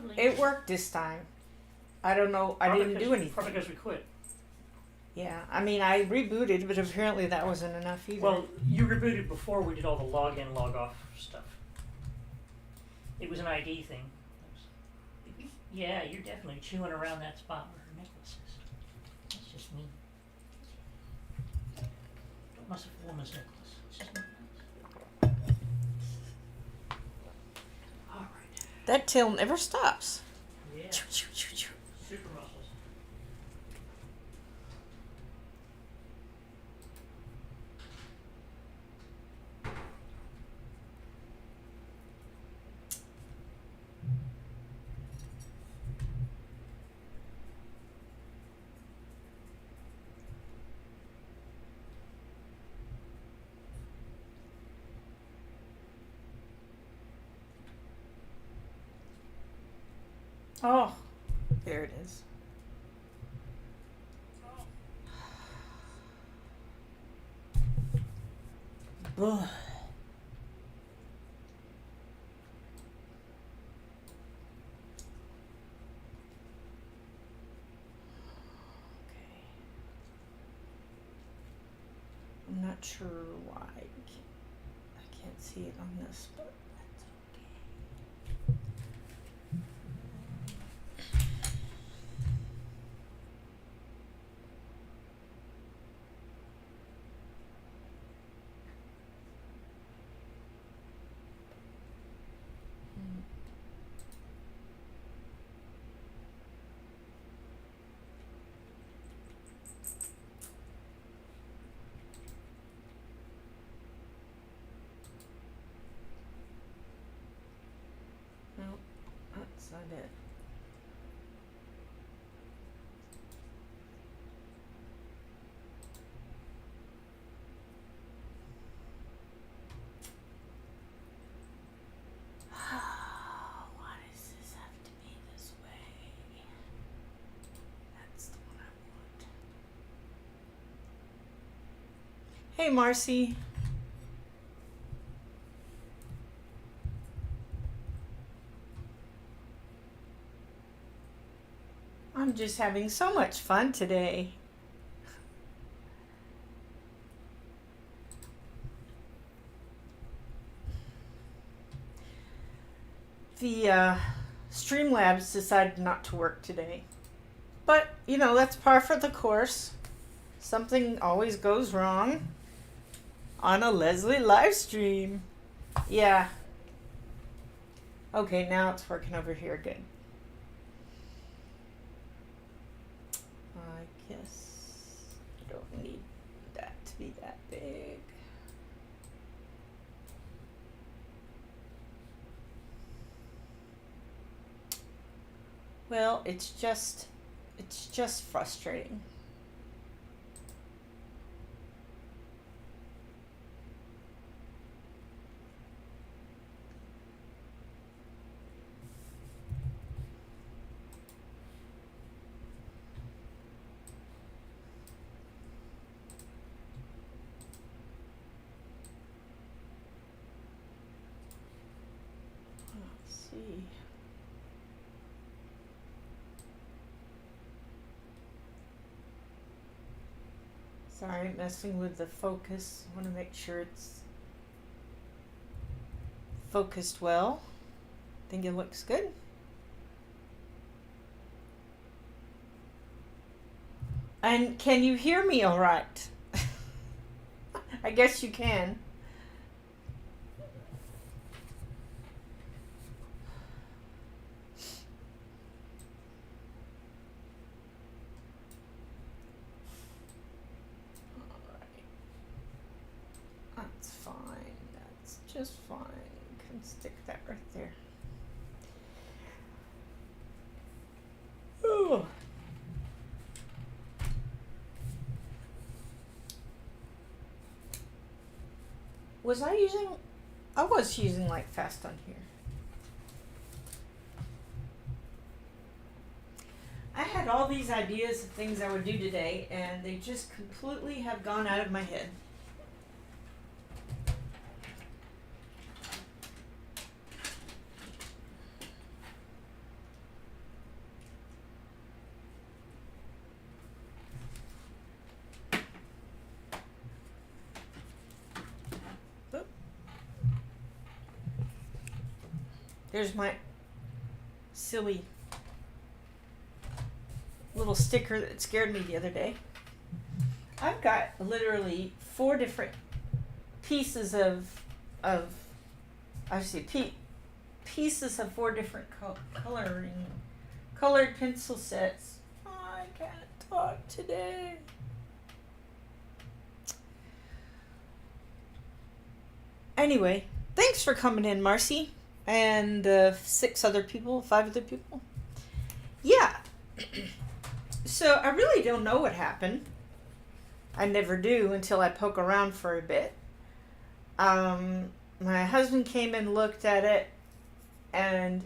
lovely. It worked this time. I don't know. I didn't do anything. Probably because we quit. Yeah, I mean, I rebooted, but apparently that wasn't enough either. Well, you rebooted before we did all the log in, log off stuff. It was an ID thing. Yeah, you're definitely chewing around that spot where her necklace is. That's just me. Don't mess with a woman's necklace. It's just not nice. All right. That tail never stops. Yeah. Choo, choo, choo, choo. Super muscles. Oh, there it is. Ugh. I'm not sure why I can't see it on this, but that's okay. No, that's not it. Why does this have to be this way? That's the one I want. Hey, Marcy. I'm just having so much fun today. The Streamlabs decided not to work today. But, you know, that's par for the course. Something always goes wrong on a Leslie live stream. Yeah. Okay, now it's working over here again. I guess I don't need that to be that big. Well, it's just frustrating. Let's see. Sorry, messing with the focus. I want to make sure it's focused well. Think it looks good. And can you hear me all right? I guess you can. That's fine. That's just fine. Can stick that right there. Ooh. Was I using? I was using like fast on here. I had all these ideas of things I would do today, and they just completely have gone out of my head. There's my silly little sticker that scared me the other day. I've got literally 4 different pieces of pieces of 4 different colored pencil sets. Oh, I can't talk today. Anyway, thanks for coming in, Marcy, and 5 other people. Yeah. So I really don't know what happened. I never do until I poke around for a bit. My husband came and looked at it and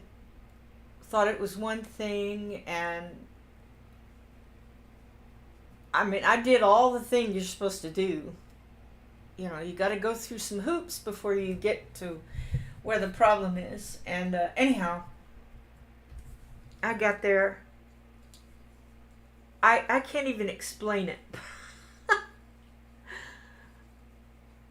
thought it was one thing, and I mean, I did all the things you're supposed to do. You know, you got to go through some hoops before you get to where the problem is. And anyhow, I got there. I can't even explain it.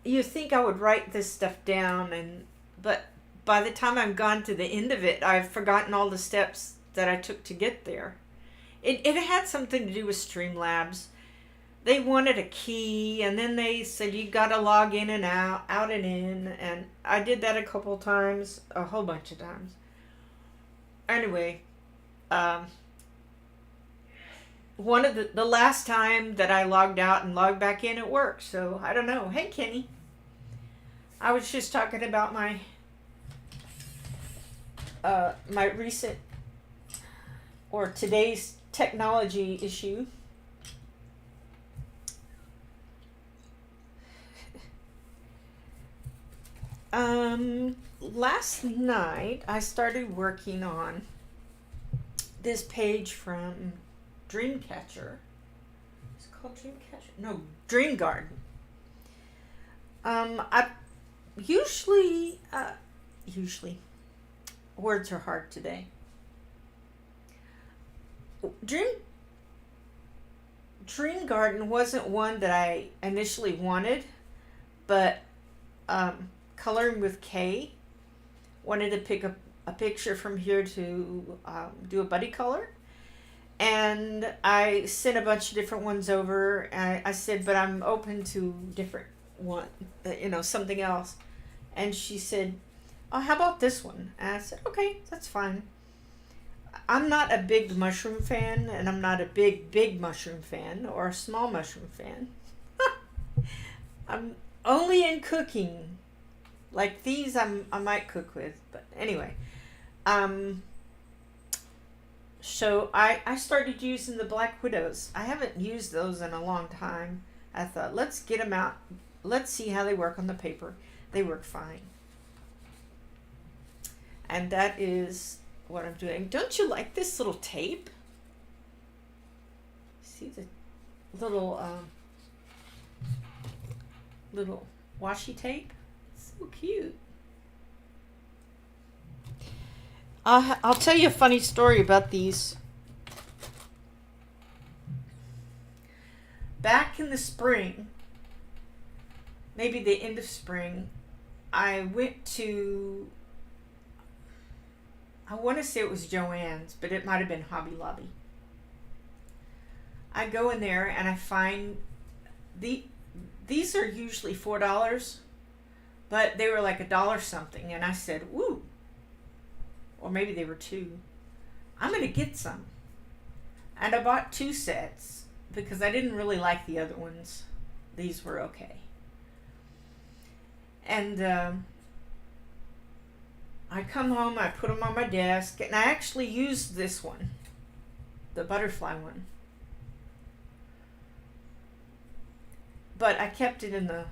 You think I would write this stuff down, but by the time I'm gone to the end of it, I've forgotten all the steps that I took to get there. It had something to do with Streamlabs. They wanted a key, and then they said you got to log in and out and in, and I did that a couple times, a whole bunch of times. Anyway, one of the last time that I logged out and logged back in, it worked. So I don't know. Hey, Kenny. I was just talking about my my recent or today's technology issue. Last night I started working on this page from Dreamcatcher. It's called Dreamcatcher? No, Dream Garden. I usually words are hard today. Dream Garden wasn't one that I initially wanted, but Coloring with K wanted to pick a picture from here to do a buddy color. And I sent a bunch of different ones over. And I said, but I'm open to different one, something else. And she said, oh, how about this one? And I said, okay, that's fine. I'm not a big mushroom fan, and I'm not a big mushroom fan or a small mushroom fan. I'm only in cooking. Like these I might cook with, but anyway. So I started using the Black Widows. I haven't used those in a long time. I thought, let's get them out. Let's see how they work on the paper. They work fine. And that is what I'm doing. Don't you like this little tape? See the little washi tape? It's so cute. I'll tell you a funny story about these. Back in the spring, maybe the end of spring, I went to, I want to say it was Joann's, but it might have been Hobby Lobby. I go in there and I find these are usually $4, but they were like $1 something, and I said, "Ooh," or maybe they were $2. I'm gonna get some, and I bought 2 sets because I didn't really like the other ones. These were okay, and I come home, I put them on my desk, and I actually used this one, the butterfly one. But I kept it in the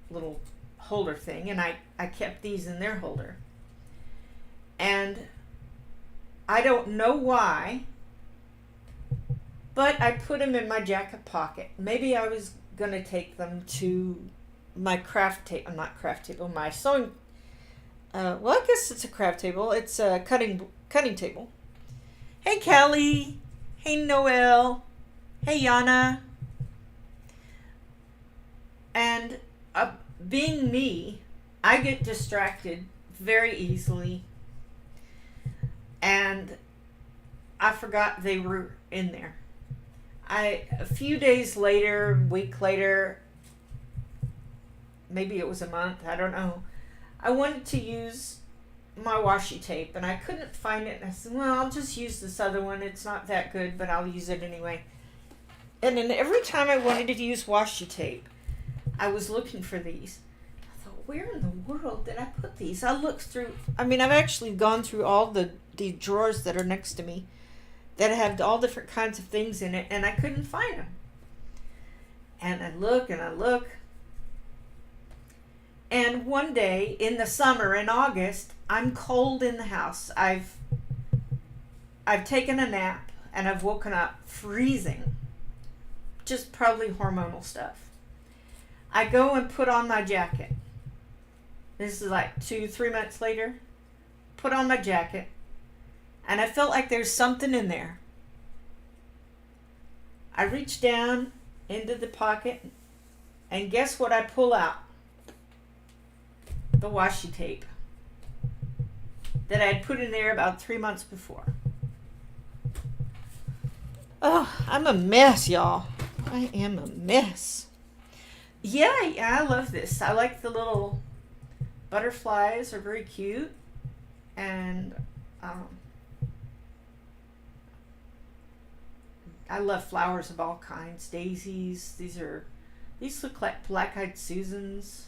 little holder thing, and I kept these in their holder. And I don't know why, but I put them in my jacket pocket. Maybe I was going to take them to my my sewing, well, I guess it's a craft table. It's a cutting table. Hey, Kelly. Hey, Noel. Hey, Yana. And being me, I get distracted very easily. And I forgot they were in there. A few days later, week later, maybe it was a month, I don't know, I wanted to use my washi tape and I couldn't find it, and I said, well, I'll just use this other one. It's not that good, but I'll use it anyway. And then every time I wanted to use washi tape, I was looking for these. I thought, where in the world did I put these? I looked through, I've actually gone through all the drawers that are next to me that have all different kinds of things in it, and I couldn't find them. And I look and I look. And one day in the summer, in August, I'm cold in the house. I've taken a nap and I've woken up freezing. Just probably hormonal stuff. I go and put on my jacket. This is like 2-3 months later. Put on my jacket. And I felt like there's something in there. I reach down into the pocket, and guess what I pull out? The washi tape that I had put in there about 3 months before. Oh, I'm a mess, y'all. I am a mess. Yeah, I love this. I like the little butterflies, are very cute. And I love flowers of all kinds. Daisies. These look like black-eyed Susans.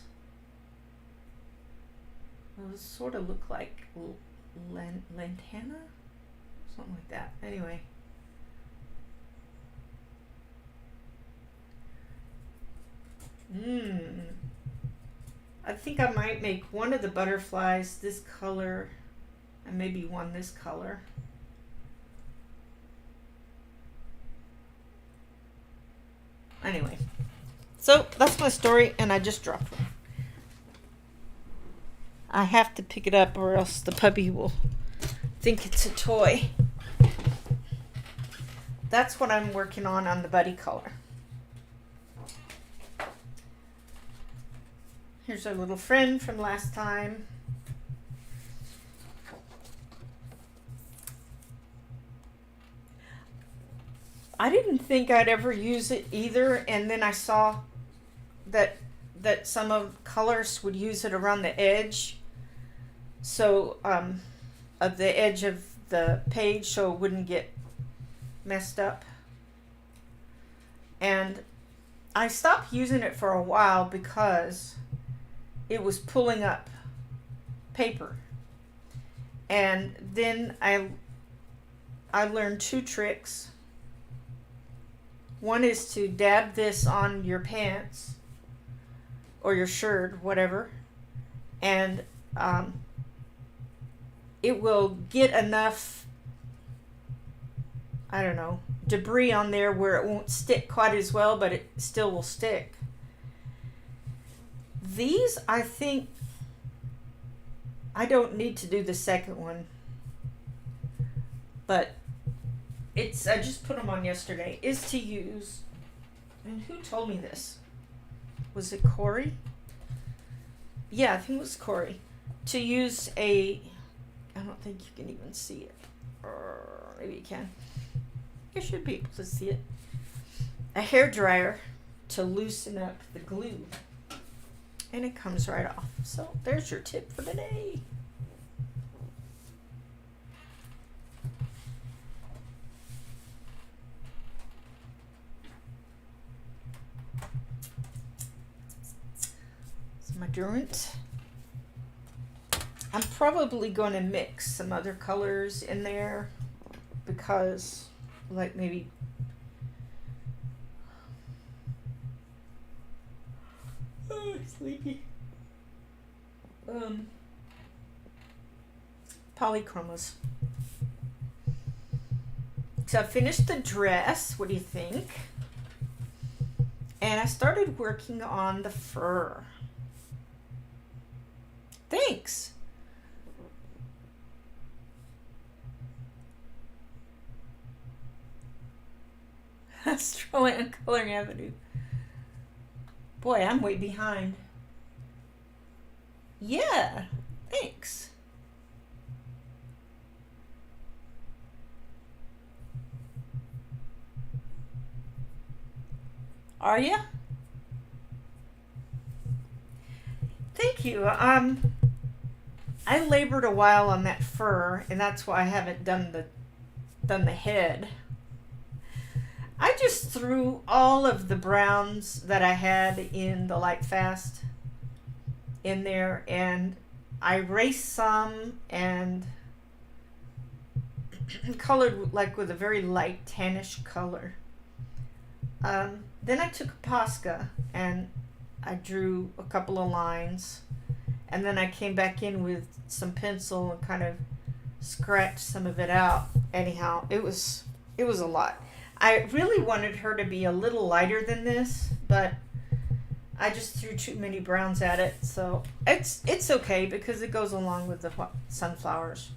Those sort of look like lantana? Something like that. Anyway. I think I might make one of the butterflies this color and maybe one this color. Anyway, so that's my story, and I just dropped one. I have to pick it up or else the puppy will think it's a toy. That's what I'm working on the buddy collar. Here's our little friend from last time. I didn't think I'd ever use it either, and then I saw that some of colors would use it around the edge, so of the edge of the page, so it wouldn't get messed up. And I stopped using it for a while because it was pulling up paper. And then I learned 2 tricks. One is to dab this on your pants or your shirt, whatever, and it will get enough, I don't know, debris on there where it won't stick quite as well, but it still will stick. These, I think, I don't need to do the second one, but I just put them on yesterday, is to use, and who told me this? Was it Corey? Yeah, I think it was Corey. To use I don't think you can even see it. Or maybe you can. You should be able to see it. A hair dryer to loosen up the glue. And it comes right off. So there's your tip for today. My Durant. I'm probably going to mix some other colors in there because, like, maybe sleepy. Polychromos. So I finished the dress. What do you think? And I started working on the fur. Thanks. Strolling on Coloring Avenue. Boy, I'm way behind. Yeah, thanks. Are you? Thank you. I labored a while on that fur, and that's why I haven't done the head. I just threw all of the browns that I had in the Light Fast in there, and I erased some and colored like with a very light tannish color. Then I took a Posca and I drew a couple of lines, and then I came back in with some pencil and kind of scratched some of it out. Anyhow, it was a lot. I really wanted her to be a little lighter than this, but I just threw too many browns at it, so it's okay because it goes along with the sunflowers.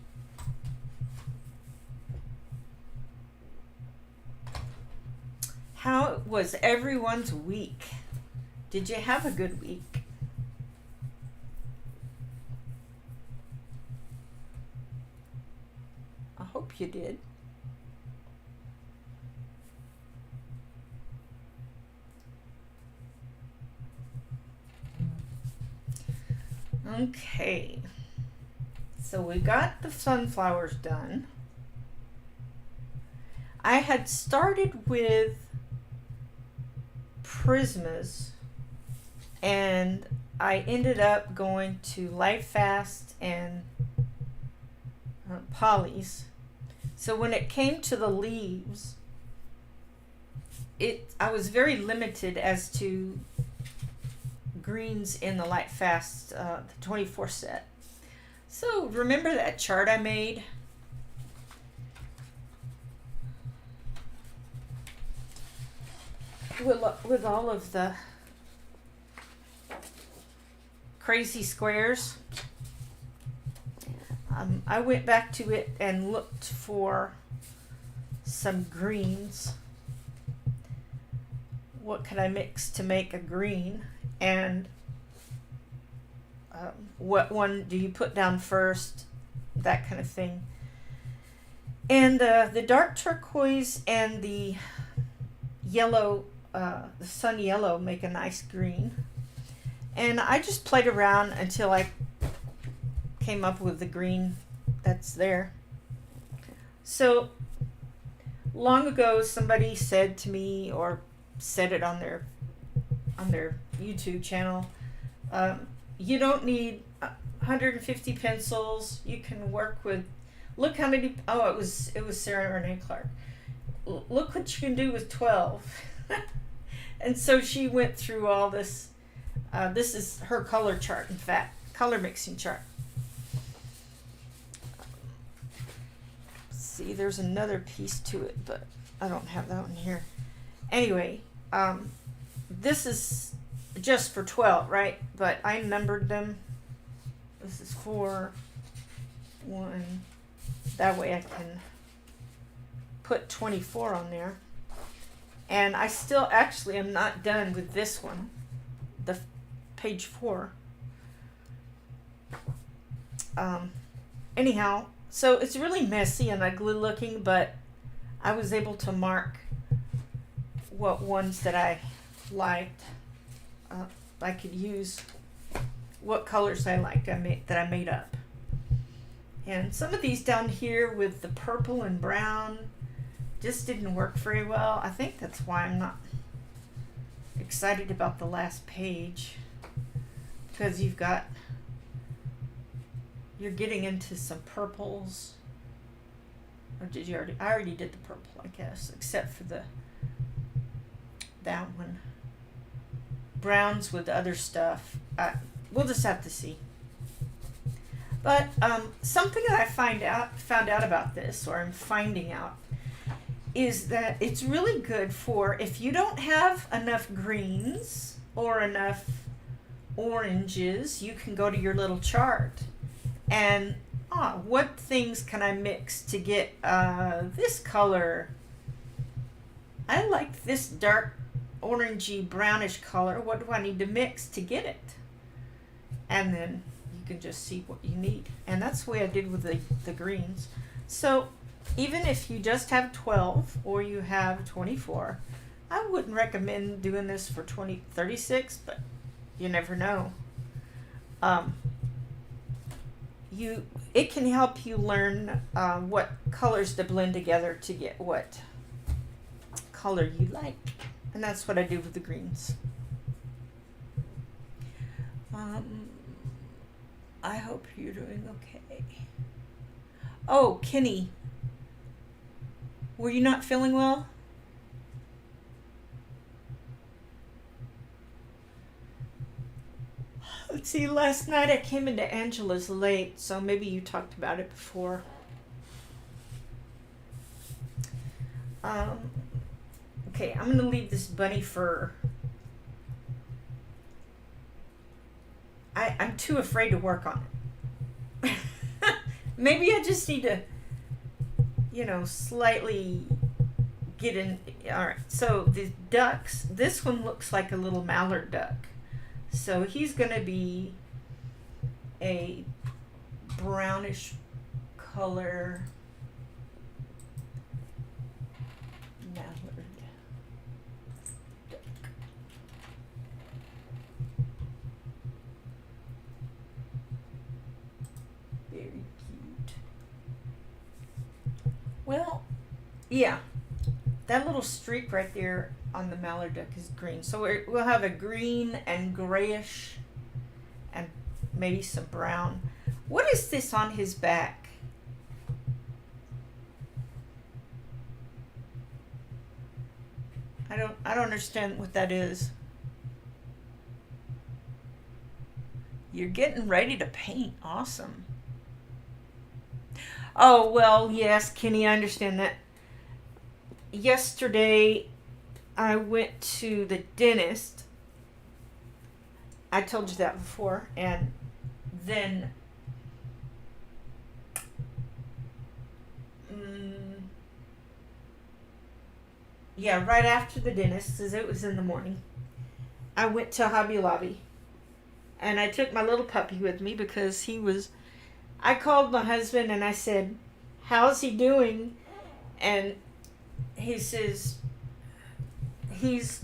How was everyone's week? Did you have a good week? I hope you did. Okay, so we got the sunflowers done. I had started with Prismas, and I ended up going to Light Fast and Polys. So when it came to the leaves, I was very limited as to greens in the Light Fast, the 24 set. So remember that chart I made? With all of the crazy squares? I went back to it and looked for some greens. What could I mix to make a green? And what one do you put down first? That kind of thing. And the dark turquoise and the yellow, the sun yellow, make a nice green. And I just played around until I came up with the green that's there. So long ago, somebody said to me, or said it on their YouTube channel, you don't need 150 pencils. You can work with, look how many, oh, it was Sarah Renee Clark. Look what you can do with 12. And so she went through all this. This is her color chart, in fact, color mixing chart. See, there's another piece to it, but I don't have that one here. Anyway, this is just for 12, right? But I numbered them. This is 4, 1. That way I can put 24 on there. And I still actually am not done with this one, the page 4. Anyhow, so it's really messy and ugly looking, but I was able to mark what ones that I liked. I could use what colors I liked that I made up. And some of these down here with the purple and brown just didn't work very well. I think that's why I'm not excited about the last page, because you're getting into some purples. Or did you already? I already did the purple, I guess, except for that one. Browns with other stuff. We'll just have to see. But something that I found out about this, or I'm finding out, is that it's really good for if you don't have enough greens or enough oranges, you can go to your little chart and what things can I mix to get this color? I like this dark orangey brownish color. What do I need to mix to get it? And then you can just see what you need. And that's the way I did with the greens. So even if you just have 12 or you have 24, I wouldn't recommend doing this for 36, but you never know. It can help you learn what colors to blend together to get what color you like. And that's what I do with the greens. I hope you're doing okay. Oh, Kenny, were you not feeling well? Let's see, last night I came into Angela's late, so maybe you talked about it before. Okay, I'm going to leave this bunny fur. I'm too afraid to work on it. Maybe I just need to, slightly get in. All right, so the ducks, this one looks like a little mallard duck. So he's going to be a brownish color mallard duck. Very cute. Well, yeah, that little streak right there on the mallard duck is green. So we'll have a green and grayish and maybe some brown. What is this on his back? I don't understand what that is. You're getting ready to paint. Awesome. Oh, well, yes, Kenny, I understand that. Yesterday I went to the dentist. I told you that before. And then right after the dentist, as it was in the morning, I went to Hobby Lobby. And I took my little puppy with me because I called my husband and I said, "How's he doing?" And he says, he's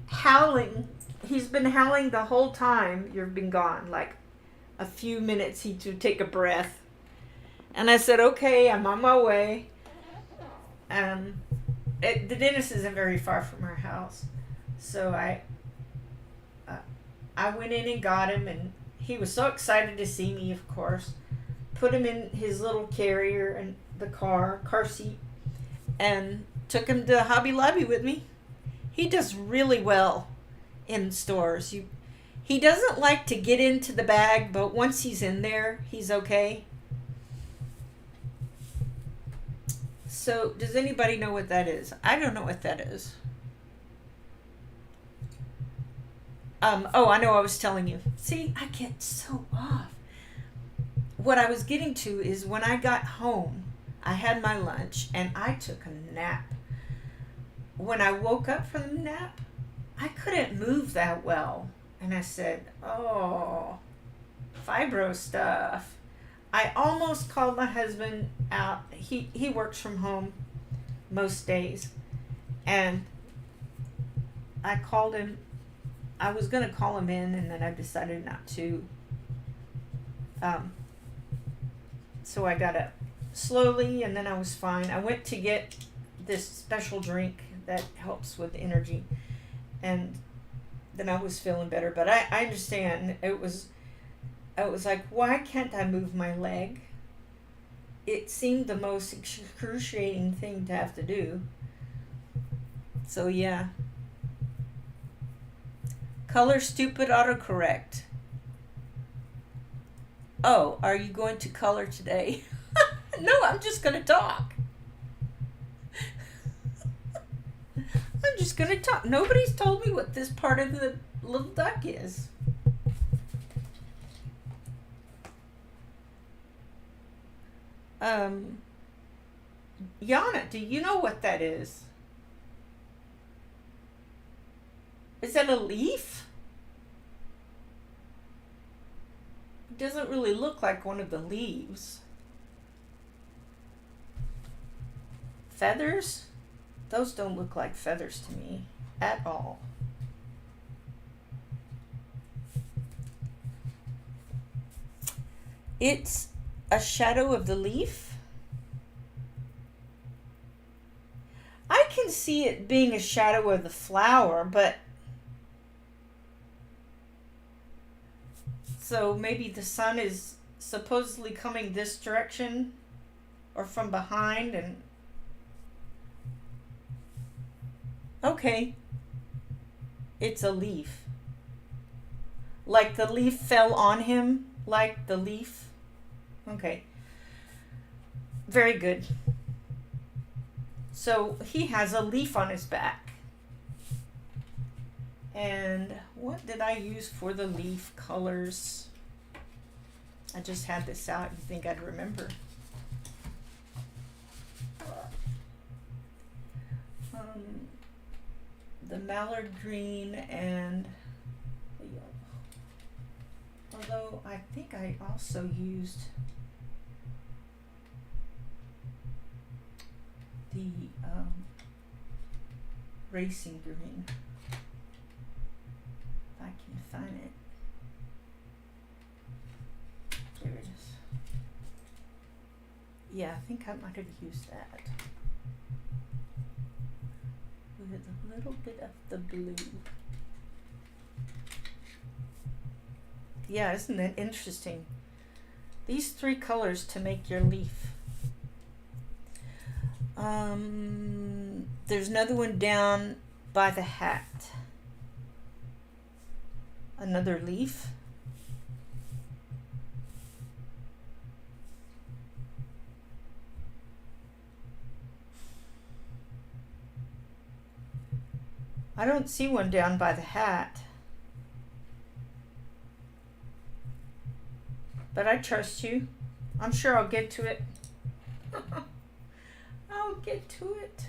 howling. He's been howling the whole time you've been gone. Like a few minutes, he would take a breath. And I said, "Okay, I'm on my way." The dentist isn't very far from our house. So I went in and got him, and he was so excited to see me, of course. Put him in his little carrier and the car seat, and took him to Hobby Lobby with me. He does really well in stores. He doesn't like to get into the bag, but once he's in there, he's okay. So, does anybody know what that is? I don't know what that is. I know I was telling you. See, I get so off. What I was getting to is when I got home, I had my lunch and I took a nap. When I woke up from the nap, I couldn't move that well. And I said, "Oh, fibro stuff." I almost called my husband out. He works from home most days. And I called him. I was going to call him in, and then I decided not to. So I got up slowly, and then I was fine. I went to get this special drink that helps with energy, and then I was feeling better. But I understand. I was like, why can't I move my leg? It seemed the most excruciating thing to have to do. So yeah. Color stupid autocorrect. Oh, are you going to color today? No, I'm just going to talk. I'm just going to talk. Nobody's told me what this part of the little duck is. Yana, do you know what that is? Is that a leaf? It doesn't really look like one of the leaves. Feathers? Those don't look like feathers to me at all. It's a shadow of the leaf. I can see it being a shadow of the flower, but so maybe the sun is supposedly coming this direction or from behind, and okay, it's a leaf. Like the leaf fell on him, like the leaf. Okay. Very good. So he has a leaf on his back. And what did I use for the leaf colors? I just had this out. You think I'd remember? The mallard green and the yellow. Although I think I also used the racing green. If I can find it. There it is. Yeah, I think I might have used that. With a little bit of the blue. Yeah, isn't that interesting? These three colors to make your leaf. There's another one down by the hat. Another leaf. I don't see one down by the hat. But I trust you. I'm sure I'll get to it. I'll get to it.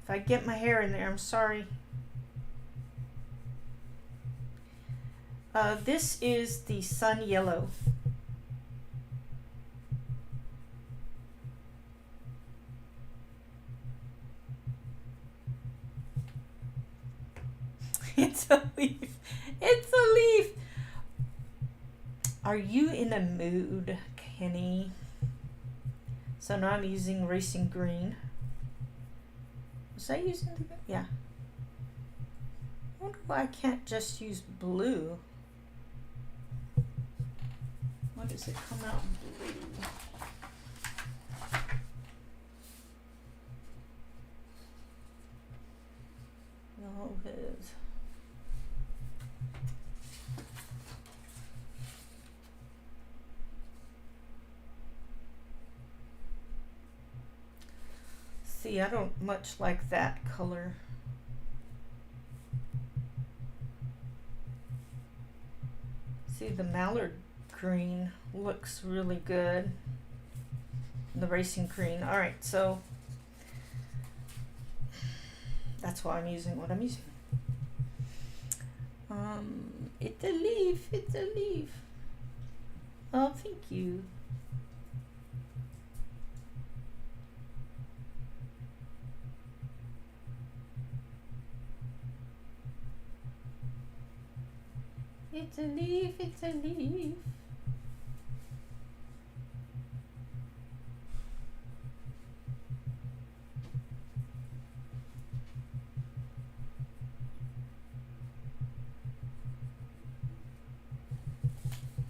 If I get my hair in there, I'm sorry. This is the sun yellow. It's a leaf. It's a leaf. Are you in a mood, Kenny? So now I'm using racing green. Was I using the, yeah. I wonder why I can't just use blue. Why does it come out blue? No, it is. See, I don't much like that color. See, the mallard green looks really good. The racing green. All right, so that's why I'm using what I'm using. It's a leaf. It's a leaf. Oh, thank you. It's a leaf, it's a leaf.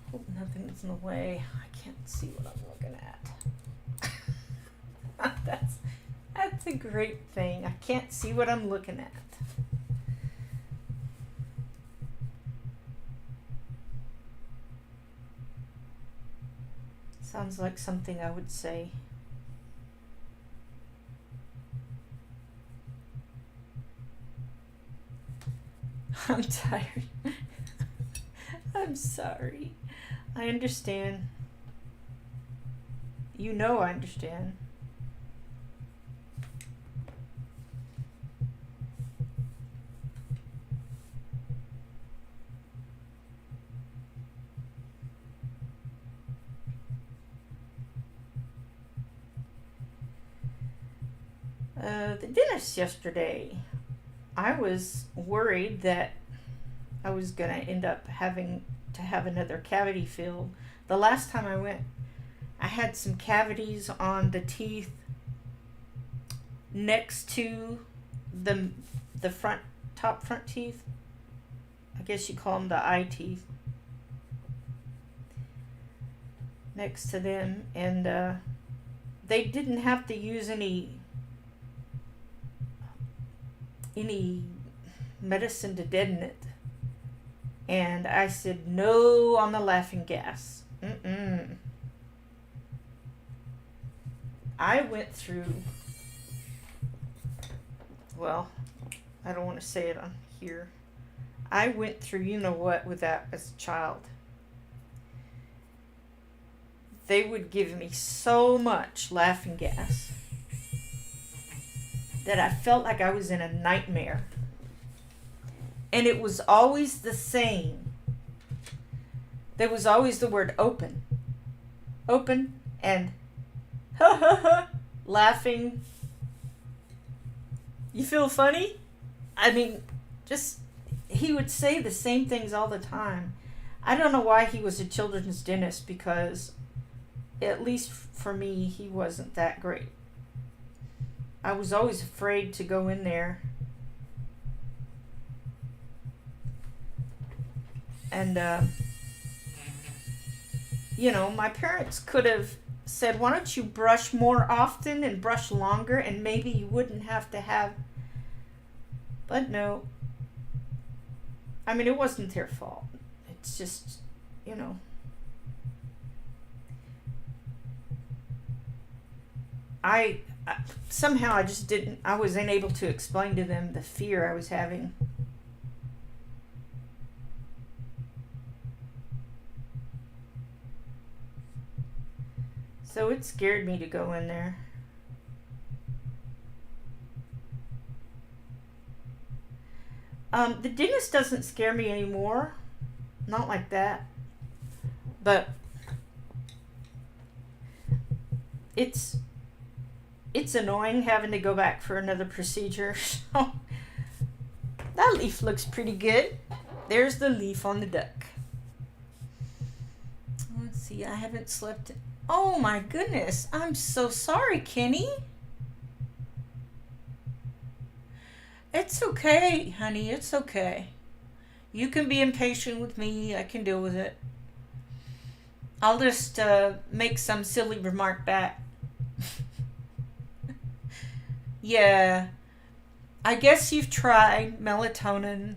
Hope nothing's in the way. I can't see what I'm looking at. That's a great thing. I can't see what I'm looking at. Sounds like something I would say. I'm tired. I'm sorry. I understand. You know I understand. The dentist yesterday. I was worried that I was going to end up having to have another cavity filled. The last time I went, I had some cavities on the teeth next to the top front teeth. I guess you call them the eye teeth. Next to them, and they didn't have to use any medicine to deaden it. And I said no on the laughing gas. I went through, well, I don't want to say it on here. I went through you know what with that as a child. They would give me so much laughing gas that I felt like I was in a nightmare. And it was always the same. There was always the word open. Open and ha ha ha, laughing. You feel funny? I mean, just, he would say the same things all the time. I don't know why he was a children's dentist, because at least for me, he wasn't that great. I was always afraid to go in there. And, you know, my parents could have said, why don't you brush more often and brush longer, and maybe you wouldn't have to have... But no. I mean, it wasn't their fault. It's just, you know... I somehow I just didn't, I was unable to explain to them the fear I was having. So it scared me to go in there. The dentist doesn't scare me anymore. Not like that. But it's annoying having to go back for another procedure. So that leaf looks pretty good. There's the leaf on the duck. Let's see, I haven't slept. Oh my goodness, I'm so sorry, Kenny. It's okay, honey, it's okay. You can be impatient with me, I can deal with it. I'll just make some silly remark back. Yeah, I guess you've tried melatonin.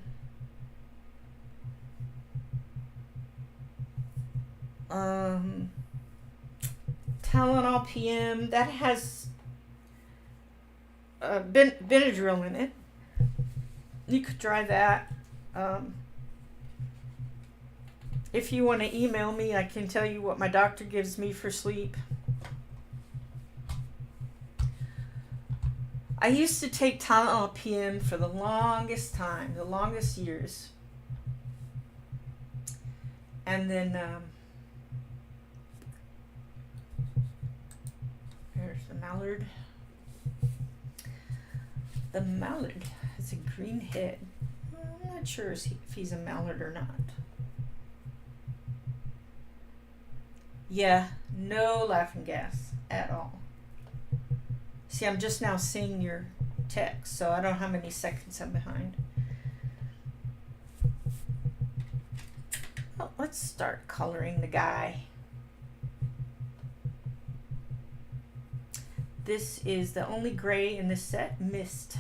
Tylenol PM, that has Benadryl in it. You could try that. If you want to email me, I can tell you what my doctor gives me for sleep. I used to take Tylenol PM for the longest time, the longest years. And then there's the mallard. The mallard has a green head. I'm not sure if he's a mallard or not. Yeah, no laughing gas at all. See, I'm just now seeing your text, so I don't know how many seconds I'm behind. Well, let's start coloring the guy. This is the only gray in this set, Mist.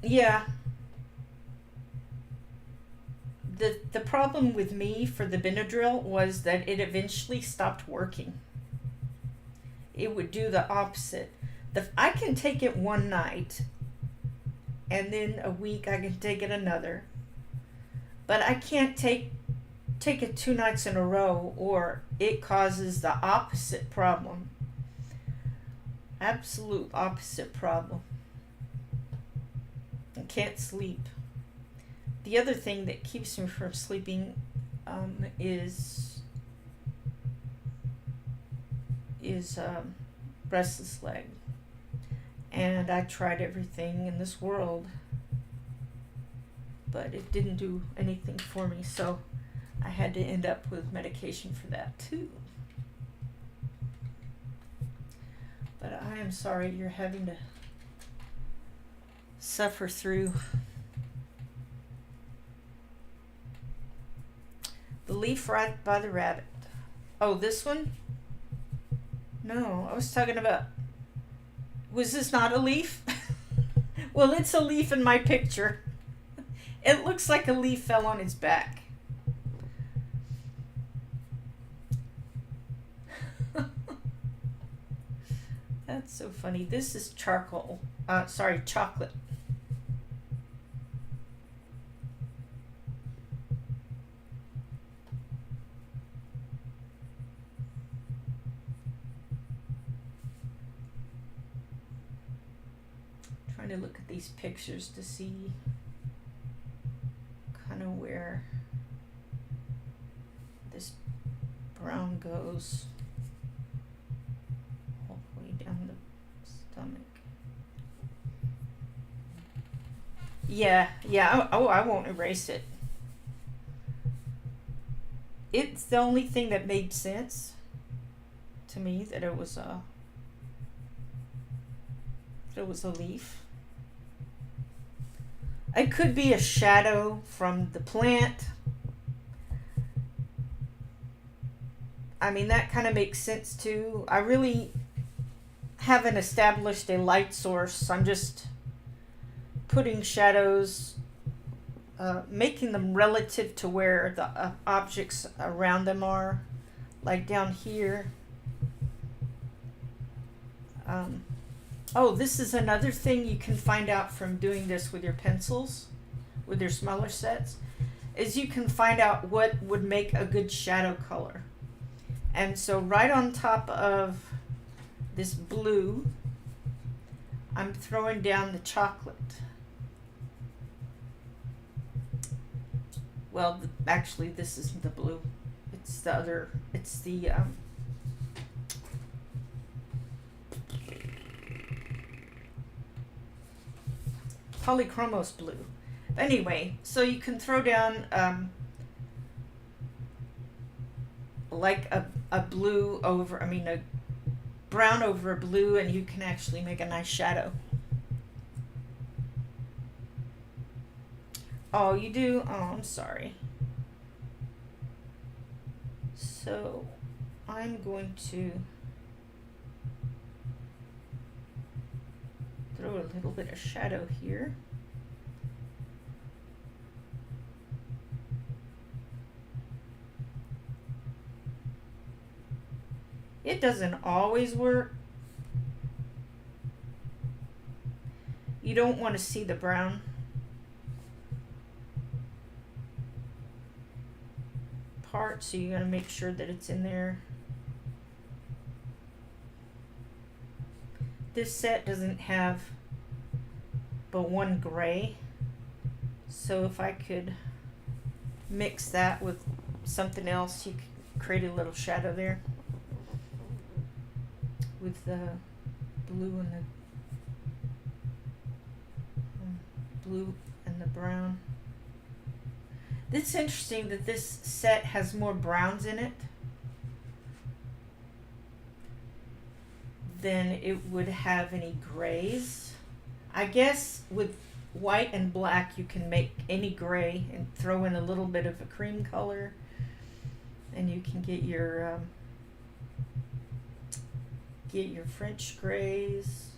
Yeah. The problem with me for the Benadryl was that it eventually stopped working. It would do the opposite. I can take it one night, and then a week I can take it another. But I can't take it 2 nights in a row, or it causes the opposite problem. Absolute opposite problem. can't sleep. The other thing that keeps me from sleeping is restless leg. And I tried everything in this world, but it didn't do anything for me, so I had to end up with medication for that too. But I am sorry you're having to suffer through. The leaf right by the rabbit. Oh, this one? No, I was talking about, was this not a leaf? Well, it's a leaf in my picture. It looks like a leaf fell on his back. That's so funny. This is chocolate. Trying to look at these pictures to see kind of where this brown goes. All the way down the stomach. Yeah. Oh, I won't erase it. It's the only thing that made sense to me, that it was a leaf. It could be a shadow from the plant. I mean, that kind of makes sense too. I really haven't established a light source. I'm just putting shadows, making them relative to where the objects around them are. Like down here. Oh, this is another thing you can find out from doing this with your pencils, with your smaller sets, is you can find out what would make a good shadow color. And so right on top of this blue, I'm throwing down the chocolate. Well, actually, this isn't the blue. It's the other, it's the polychromos blue. But anyway, so you can throw down like a blue over, a brown over a blue, and you can actually make a nice shadow. Oh, you do? Oh, I'm sorry. So I'm going to throw a little bit of shadow here. It doesn't always work. You don't want to see the brown part, so you got to make sure that it's in there. This set doesn't have but one gray, so if I could mix that with something else, you could create a little shadow there with the blue and the brown. It's interesting that this set has more browns in it than it would have any grays. I guess with white and black you can make any gray and throw in a little bit of a cream color, and you can get your French grays.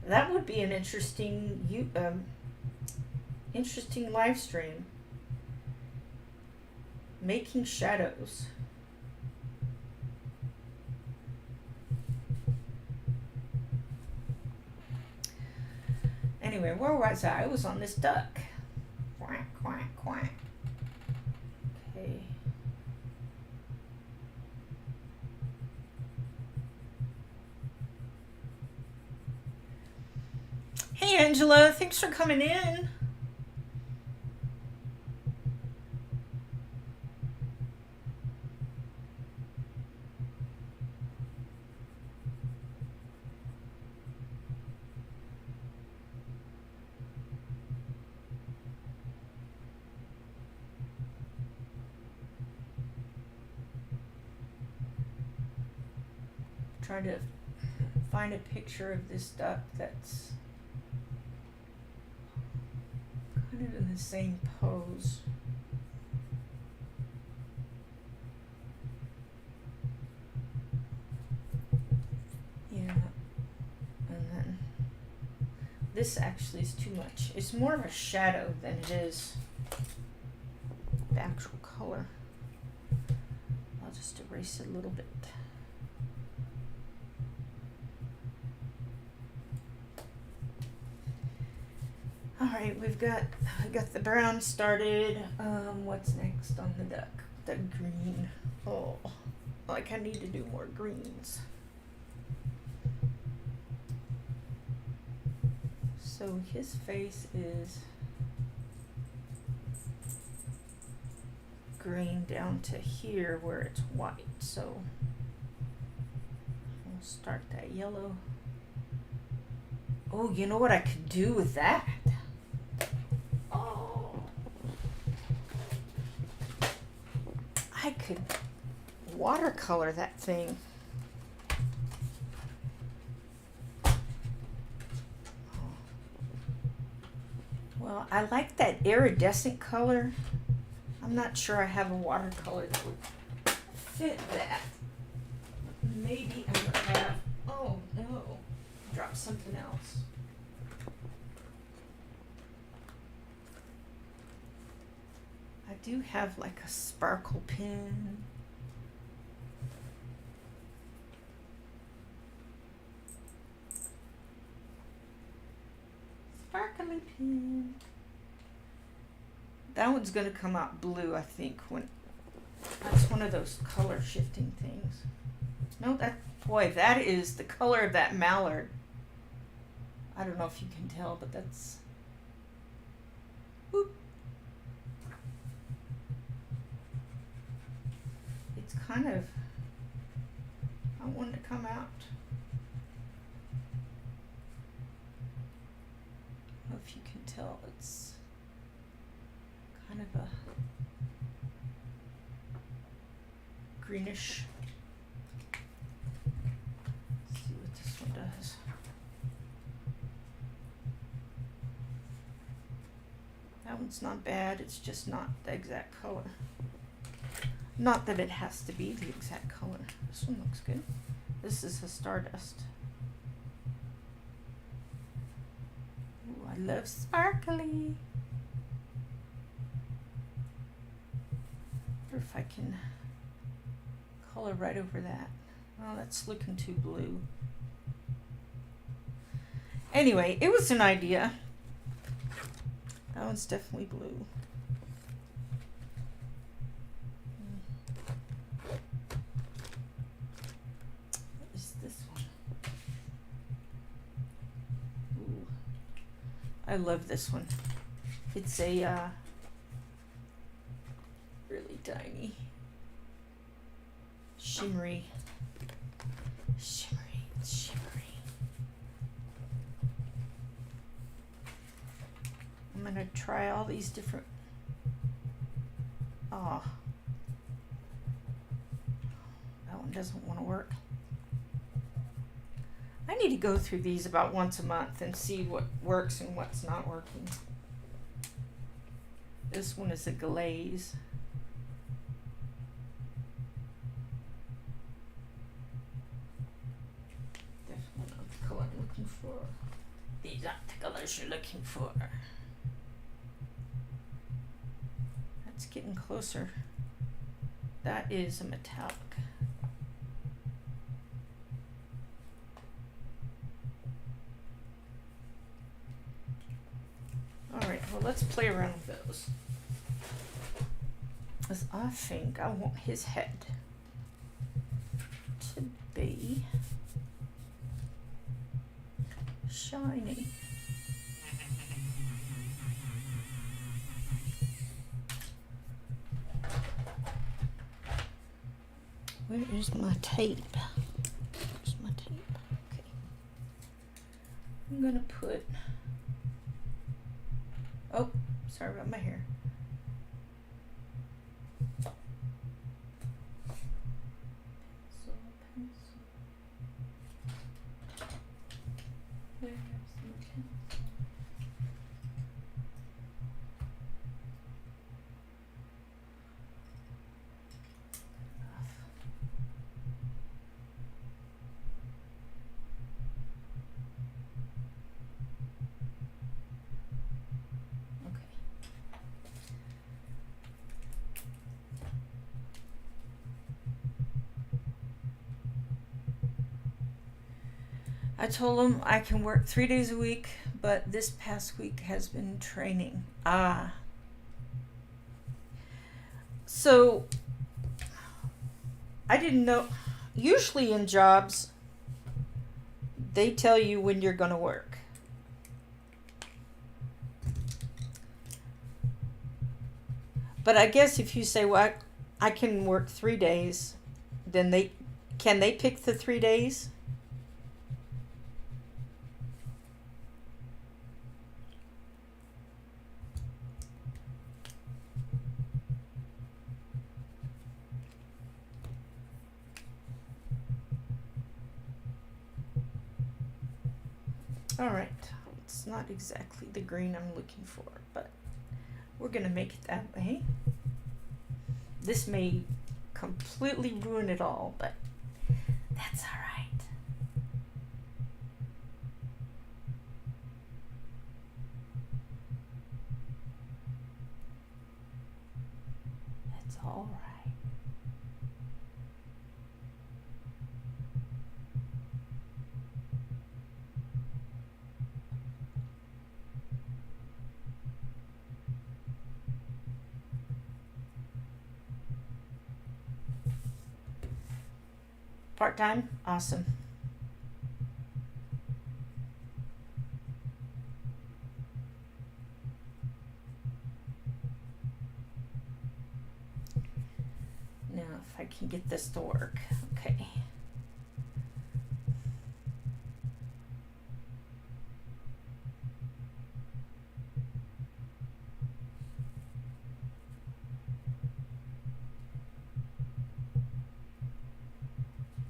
That would be an interesting live stream. Making shadows. Anyway, where was I? I was on this duck. Quack, quack, quack. Okay. Hey, Angela. Thanks for coming in. Trying to find a picture of this duck that's kind of in the same pose. Yeah, and then this actually is too much. It's more of a shadow than it is the actual color. I'll just erase it a little bit. Alright, we got the brown started. What's next on the duck? The green. Oh, like I need to do more greens. So his face is green down to here where it's white. So we'll start that yellow. Oh, you know what I could do with that? I could watercolor that thing. Well, I like that iridescent color. I'm not sure I have a watercolor that would fit that. Maybe I'm gonna have, oh no, drop something else. I do have like a sparkle pen. Sparkly pen. That one's gonna come out blue, I think, when that's one of those color shifting things. No, that is the color of that mallard. I don't know if you can tell, but that's, whoop. It's kind of, I want it to come out. I don't know if you can tell, it's kind of a greenish. Let's see what this one does. That one's not bad, it's just not the exact color. Not that it has to be the exact color. This one looks good. This is a stardust. Ooh, I love sparkly. Or if I can color right over that. Oh, that's looking too blue. Anyway, it was an idea. That one's definitely blue. What is this one? Ooh. I love this one. It's a really tiny, shimmery. It's shimmery. I'm gonna try all these different. Oh, that one doesn't want to work. I need to go through these about once a month and see what works and what's not working. This one is a glaze. Definitely not the color I'm looking for. These aren't the colors you're looking for. That's getting closer. That is a metallic. Alright, well let's play around with those. Because I think I want his head to be shiny. Where's my tape? Where's my tape? Okay. I'm gonna put, oh, sorry about my hair. Pencil. Where's the pencil? I told him I can work 3 days a week, but this past week has been training. So I didn't know. Usually in jobs, they tell you when you're going to work. But I guess if you say, well, I can work 3 days, then can they pick the 3 days? All right, it's not exactly the green I'm looking for, but we're gonna make it that way. This may completely ruin it all, but that's all right. That's all right. Part-time? Awesome. Now, if I can get this to work. Okay.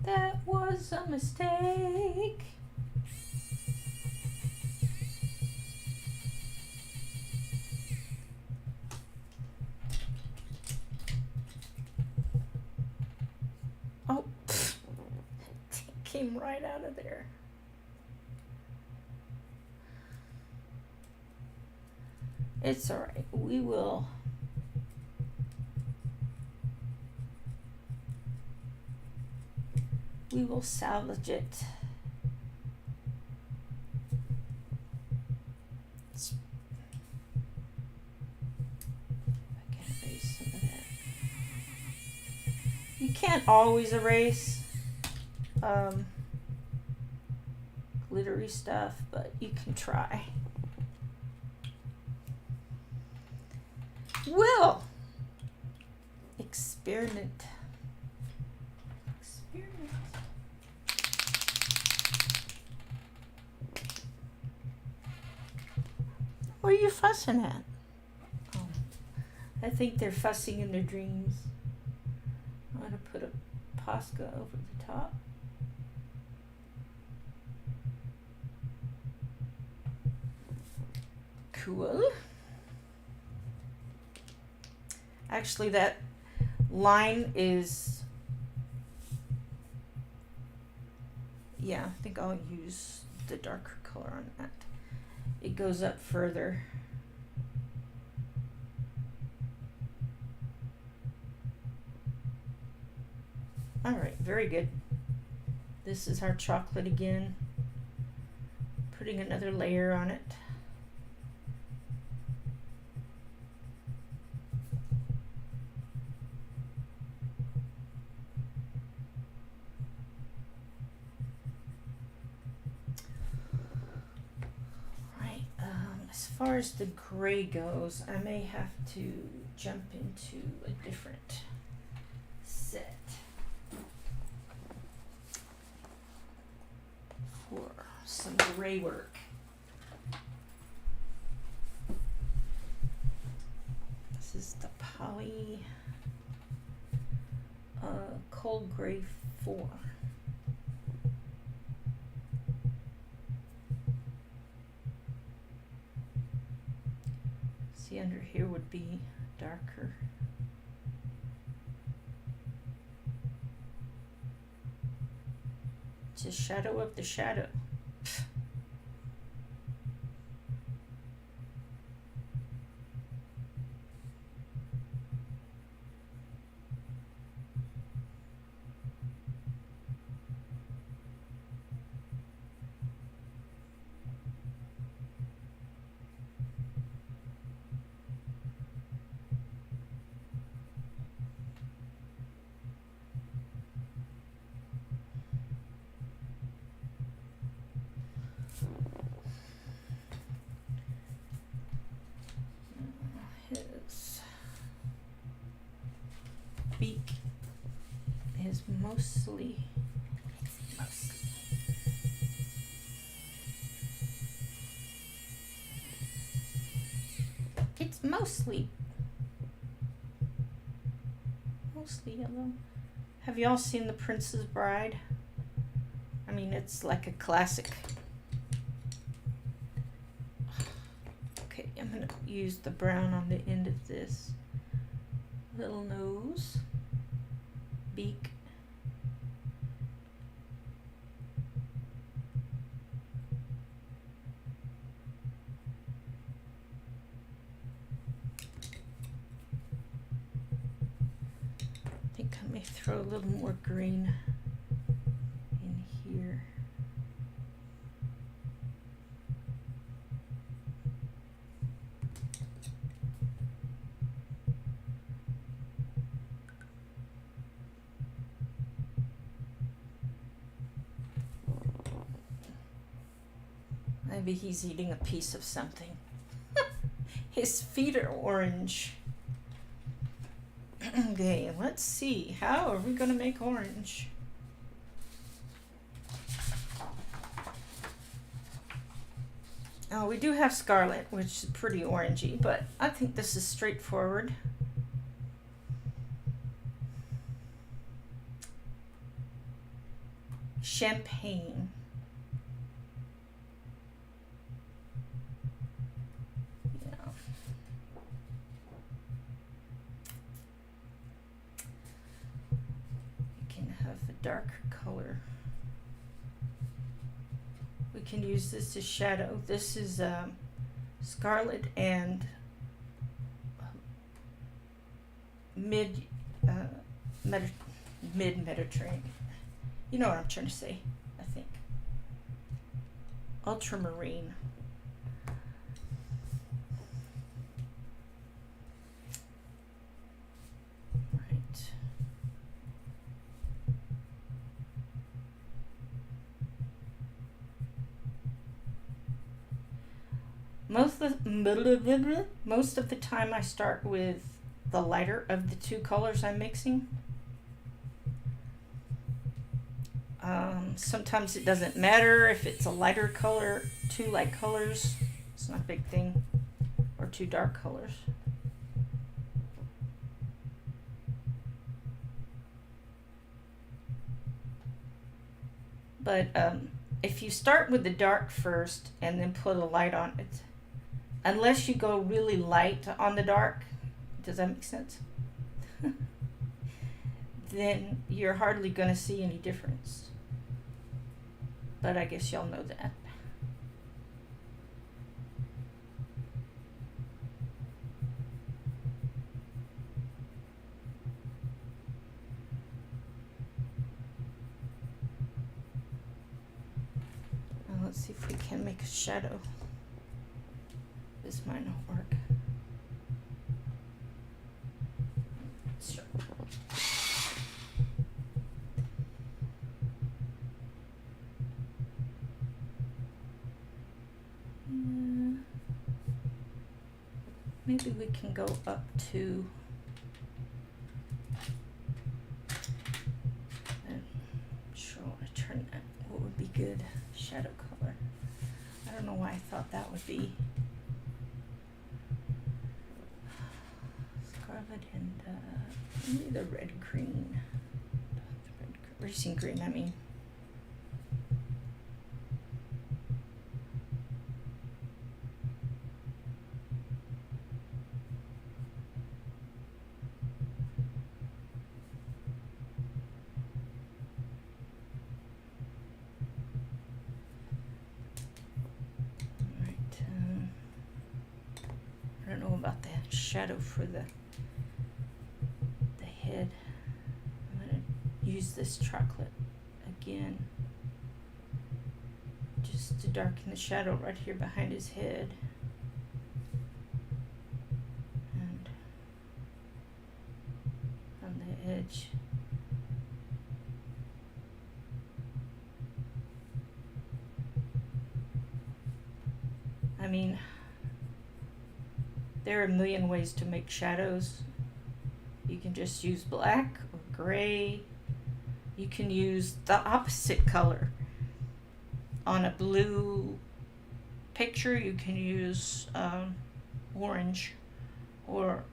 That was a mistake. Oh, it came right out of there. It's all right. We will. We will salvage it. I can erase some of that. You can't always erase glittery stuff, but you can try. We'll experiment. What are you fussing at? Oh, I think they're fussing in their dreams. I'm going to put a Posca over the top. Cool. Actually, that line is... Yeah, I think I'll use the darker color on that. It goes up further. All right, very good. This is our chocolate again. Putting another layer on it. As far as the gray goes, I may have to jump into a different set. for some gray work. This is the Poly Cold Gray 4. See, under here would be darker. It's a shadow of the shadow. His beak is mostly it's mostly yellow. Have y'all seen The Princess Bride? I mean, it's like a classic. Okay, I'm gonna use the brown on the end of this. Little nose, beak. I think I may throw a little more green in here. Maybe he's eating a piece of something. His feet are orange. Okay, let's see. How are we going to make orange? Oh, we do have scarlet, which is pretty orangey, but I think this is straightforward. Champagne. Darker color. We can use this as shadow. This is scarlet and mid-Mediterranean. You know what I'm trying to say, I think. Ultramarine. Most of the time I start with the lighter of the two colors I'm mixing. Sometimes it doesn't matter if it's a lighter color, two light colors, it's not a big thing, or two dark colors. But if you start with the dark first and then put a light on it, unless you go really light on the dark, does that make sense? Then you're hardly going to see any difference. But I guess y'all know that. Now let's see if we can make a shadow. This might not work. Sure. Maybe we can go up to sure, I turn that. What would would be good. Shadow color. I don't know why I thought that would be. Scarlet and maybe the red green. Racing green, I mean. I don't know about the shadow for the head. I'm going to use this chocolate again just to darken the shadow right here behind his head. And on the edge. I mean, there are a million ways to make shadows. You can just use black or gray. You can use the opposite color. On a blue picture, you can use orange. Or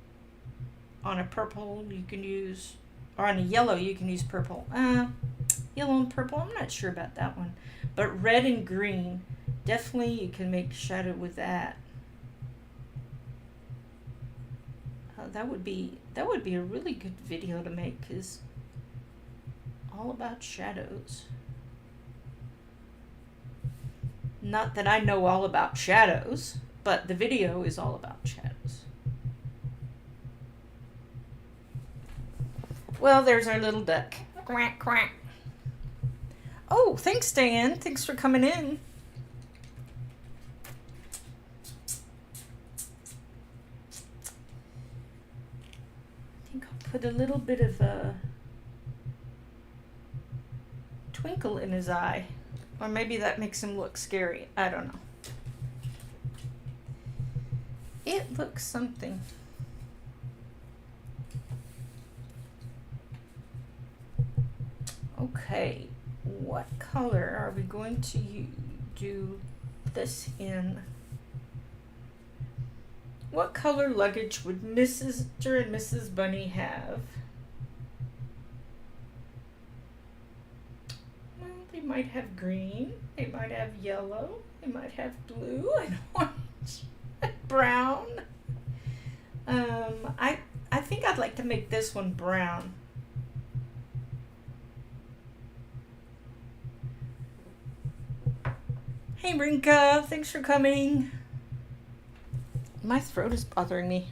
on a purple, you can use, or on a yellow, you can use purple. Yellow and purple, I'm not sure about that one. But red and green, definitely you can make shadow with that. That would be a really good video to make, is all about shadows. Not that I know all about shadows, but the video is all about shadows. Well, there's our little duck. Quack, quack. Oh, thanks, Diane. Thanks for coming in. Put a little bit of a twinkle in his eye. Or maybe that makes him look scary. I don't know. It looks something. Okay, what color are we going to do this in? What color luggage would Mr. and Mrs. Bunny have? Well, they might have green, they might have yellow, they might have blue and orange and brown. I think I'd like to make this one brown. Hey Rinka, thanks for coming. My throat is bothering me.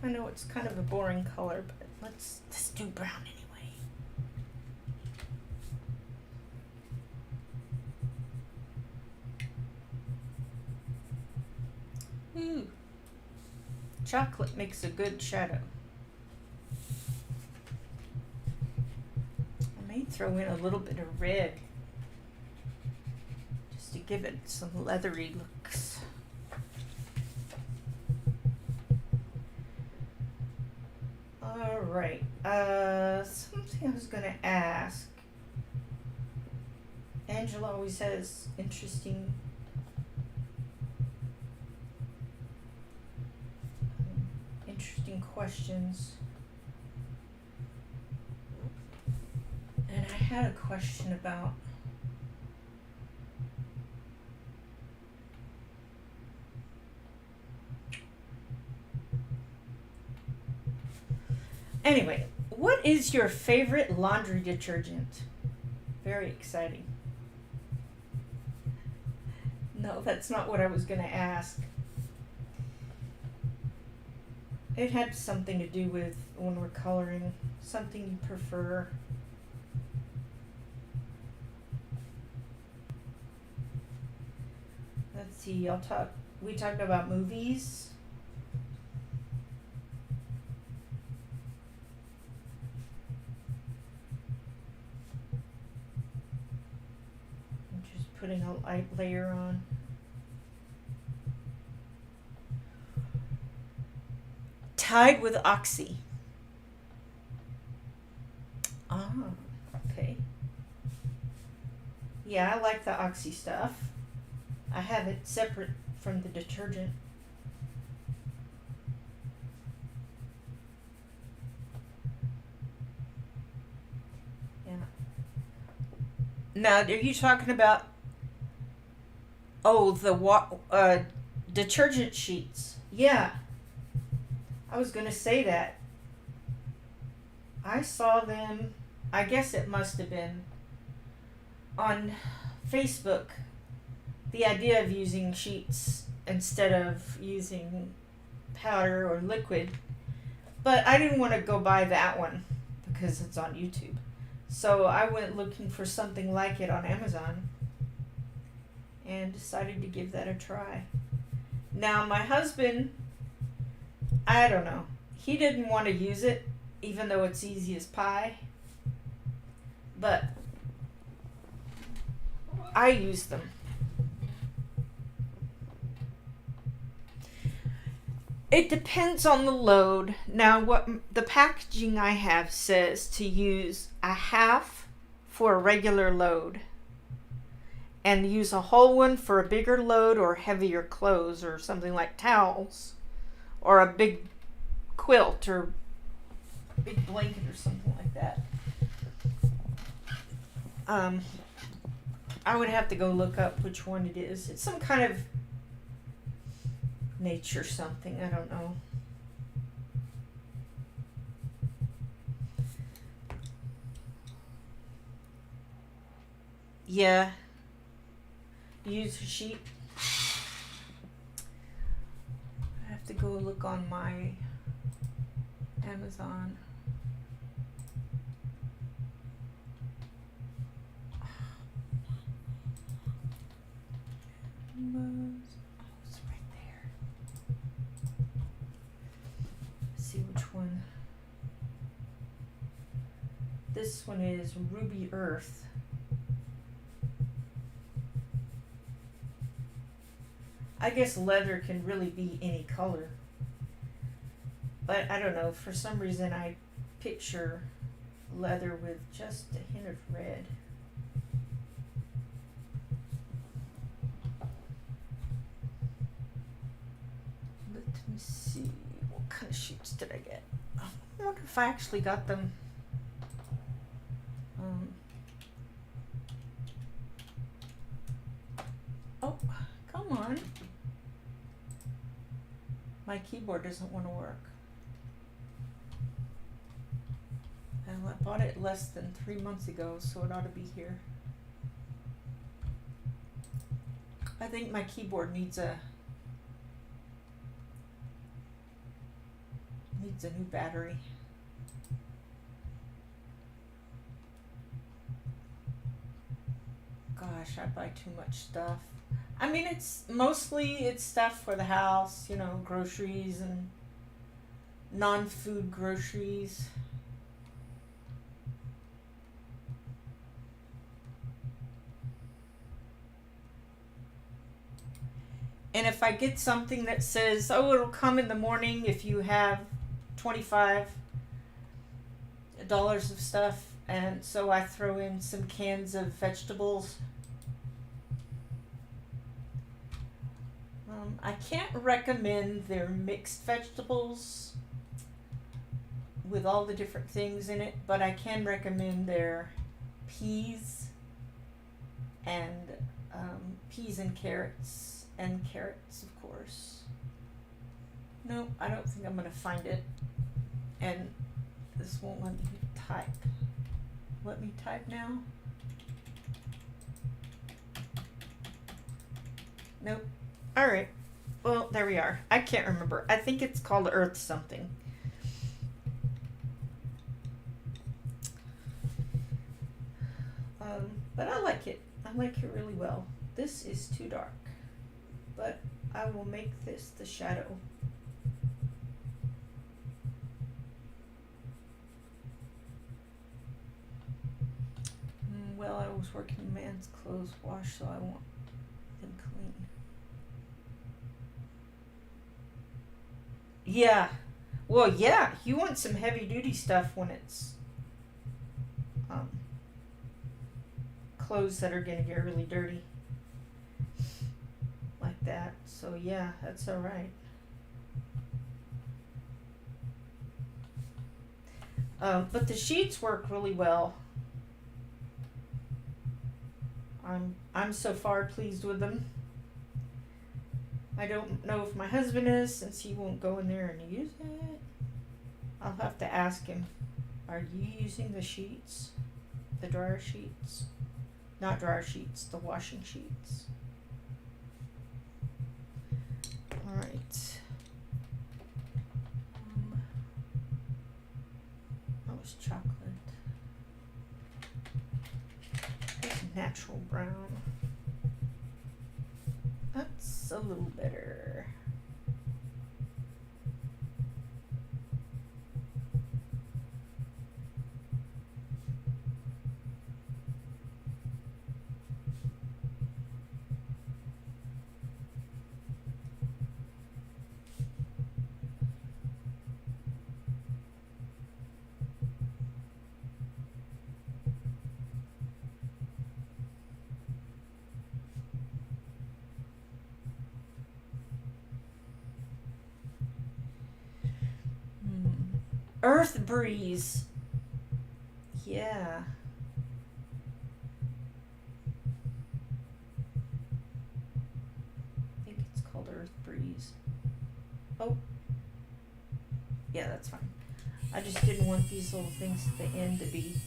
I know it's kind of a boring color, but let's do brown anyway. Ooh. Chocolate makes a good shadow. Throw in a little bit of red just to give it some leathery looks. All right, something I was gonna ask. Angela always has interesting questions. And I had a question about anyway, what is your favorite laundry detergent? Very exciting. No, that's not what I was going to ask. It had something to do with when we're coloring, something you prefer. Let's see, we talked about movies. I'm just putting a light layer on. Tied with Oxy. Ah, okay. Yeah, I like the Oxy stuff. I have it separate from the detergent. Yeah. Now, are you talking about, oh, the detergent sheets? Yeah. I was going to say that. I saw them, I guess it must have been on Facebook. The idea of using sheets instead of using powder or liquid. But I didn't want to go buy that one because it's on YouTube. So I went looking for something like it on Amazon and decided to give that a try. Now, my husband, I don't know, he didn't want to use it, even though it's easy as pie. But I use them. It depends on the load. Now, what the packaging I have says to use a half for a regular load and use a whole one for a bigger load or heavier clothes or something like towels or a big quilt or big blanket or something like that. I would have to go look up which one it is. It's some kind of nature something, I don't know. Yeah. Use a sheet. I have to go look on my Amazon. It's right there. Let's see which one. This one is Ruby Earth. I guess leather can really be any color. But I don't know, for some reason I picture leather with just a hint of red. Let me see, what kind of sheets did I get? I wonder if I actually got them. Oh, come on. My keyboard doesn't want to work. And I bought it less than 3 months ago, so it ought to be here. I think my keyboard needs a new battery. Gosh, I buy too much stuff. I mean, it's stuff for the house, you know, groceries and non-food groceries. And if I get something that says, oh, it'll come in the morning if you have $25 of stuff, and so I throw in some cans of vegetables. I can't recommend their mixed vegetables with all the different things in it, but I can recommend their peas and carrots, of course. No, I don't think I'm going to find it. And this won't let me type. Let me type now. Nope. All right. Well, there we are. I can't remember. I think it's called Earth something. But I like it. I like it really well. This is too dark, but I will make this the shadow. Well, I was working man's clothes wash, so I want them clean. Yeah. Well, yeah, you want some heavy duty stuff when it's clothes that are gonna get really dirty. Like that. So yeah, that's alright. But the sheets work really well. I'm so far pleased with them. I don't know if my husband is, since he won't go in there and use it. I'll have to ask him. Are you using the sheets? The dryer sheets? Not dryer sheets, the washing sheets. Alright. That was chocolate. It's natural brown. That's a little better. Earth breeze. Yeah. I think it's called Earth breeze. Oh. Yeah, that's fine. I just didn't want these little things at the end to be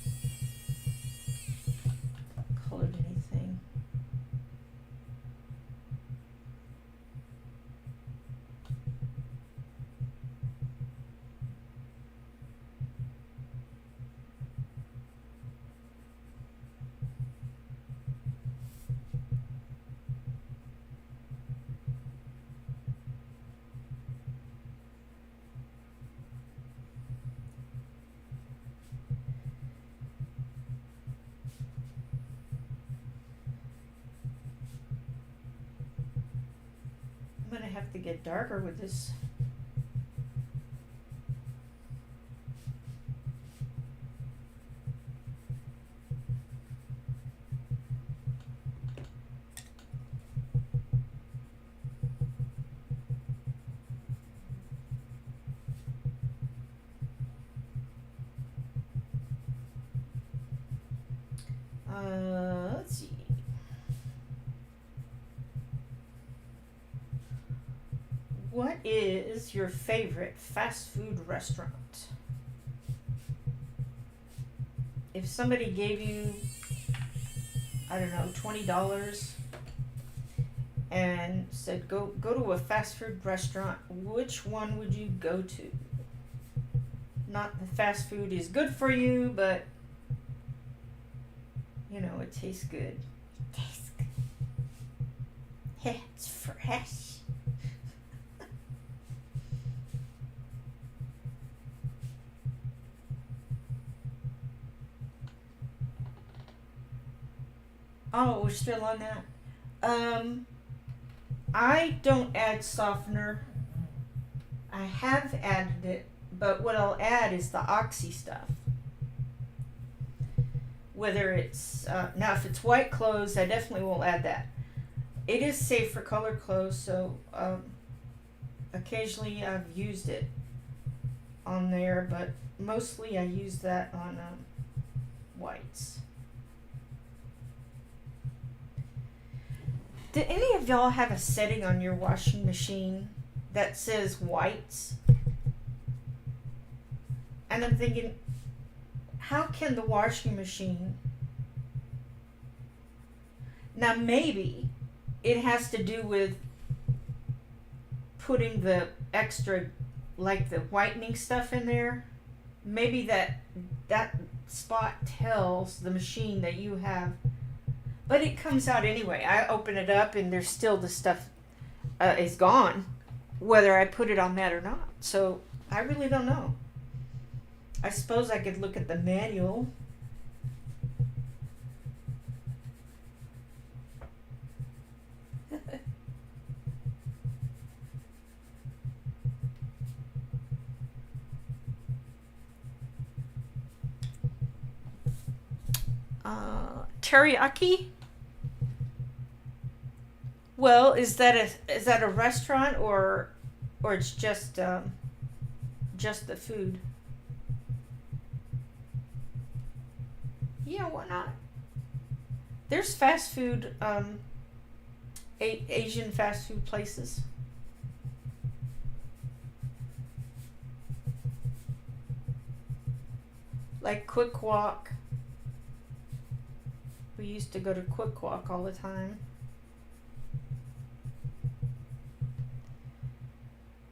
colored anything. I'm gonna have to get darker with this. Let's see. What is your favorite fast food restaurant? If somebody gave you, I don't know, $20 and said go to a fast food restaurant, which one would you go to? Not that fast food is good for you, but you know, it tastes good. It tastes good. Yeah, it's fresh. Oh, we're still on that. I don't add softener. I have added it, but what I'll add is the oxy stuff. Whether it's, now if it's white clothes, I definitely will add that. It is safe for colored clothes, so occasionally I've used it on there, but mostly I use that on whites. Do any of y'all have a setting on your washing machine that says whites? And I'm thinking, how can the washing machine... Now maybe it has to do with putting the extra, like the whitening stuff in there. Maybe that spot tells the machine that you have... But it comes out anyway. I open it up and there's still the stuff is gone, whether I put it on that or not. So I really don't know. I suppose I could look at the manual. Teriyaki. Well, is that a restaurant or it's just the food? Yeah, why not? There's fast food, Asian fast food places. Like Quick Walk. We used to go to Quick Walk all the time.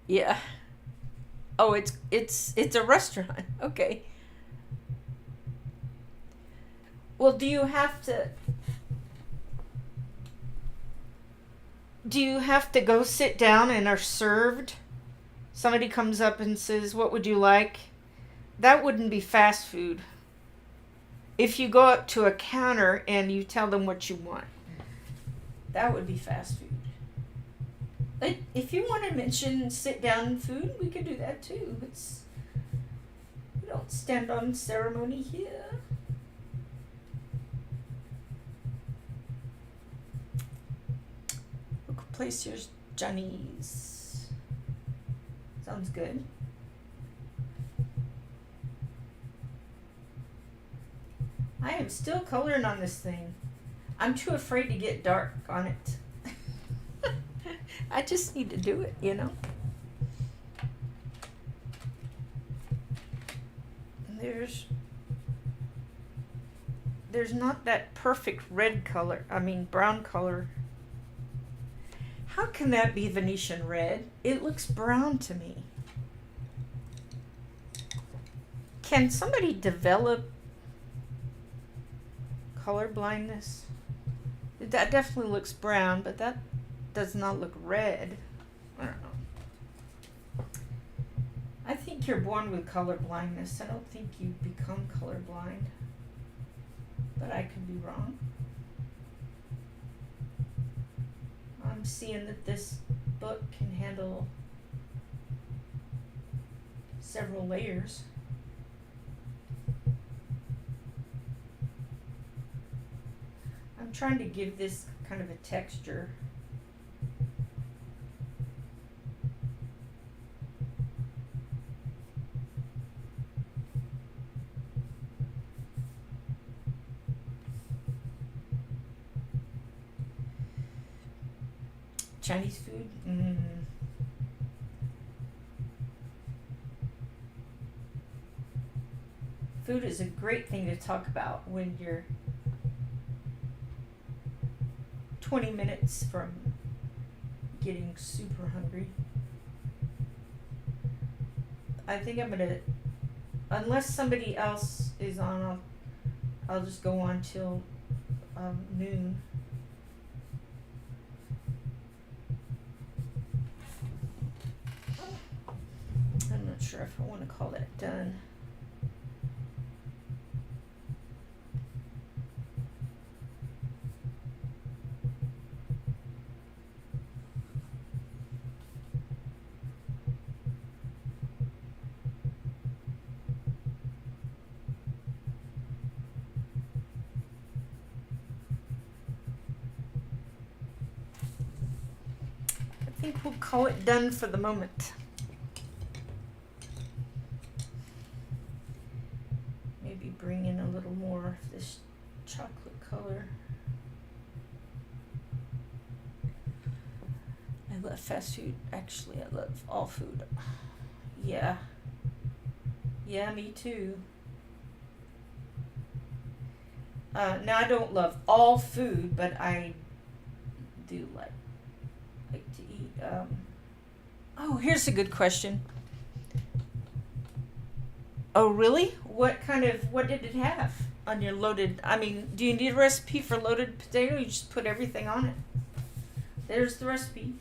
Yeah. Oh, it's a restaurant. Okay. Well, do you have to go sit down and are served? Somebody comes up and says, "What would you like?" That wouldn't be fast food. If you go up to a counter and you tell them what you want, that would be fast food. Like, if you want to mention sit down food, we could do that too. We don't stand on ceremony here. Local place here's Johnny's. Sounds good. I am still coloring on this thing. I'm too afraid to get dark on it. I just need to do it, you know. And there's not that perfect red color, brown color. How can that be Venetian red? It looks brown to me. Can somebody develop color blindness? That definitely looks brown, but that does not look red. I don't know. I think you're born with color blindness. I don't think you become colorblind, but I could be wrong. I'm seeing that this book can handle several layers. I'm trying to give this kind of a texture. Chinese food? Food is a great thing to talk about when you're 20 minutes from getting super hungry. I think I'm gonna, unless somebody else is on, I'll just go on till noon. I'm not sure if I want to call that done. I think we'll call it done for the moment. Maybe bring in a little more of this chocolate color. I love fast food. Actually, I love all food. Yeah. Yeah, me too. Now, I don't love all food, but I do like to eat. Oh, here's a good question. Oh, really? What did it have on your loaded? Do you need a recipe for loaded potato? You just put everything on it. There's the recipe.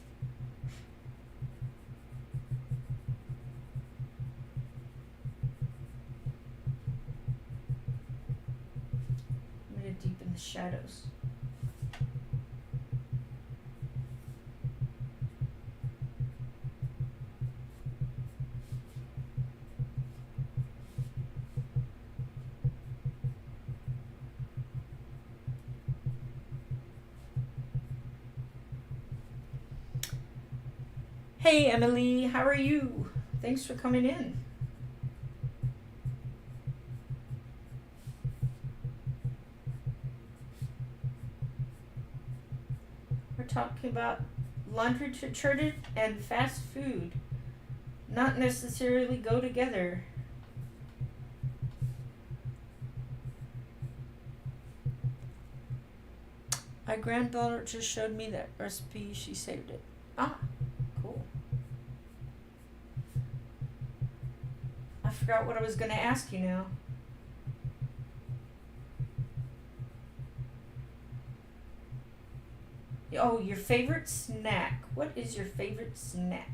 I'm going to deepen the shadows. Hey, Emily, how are you? Thanks for coming in. We're talking about laundry detergent and fast food. Not necessarily go together. My granddaughter just showed me that recipe. She saved it. Ah, cool. I forgot what I was going to ask you now. Oh, your favorite snack. What is your favorite snack?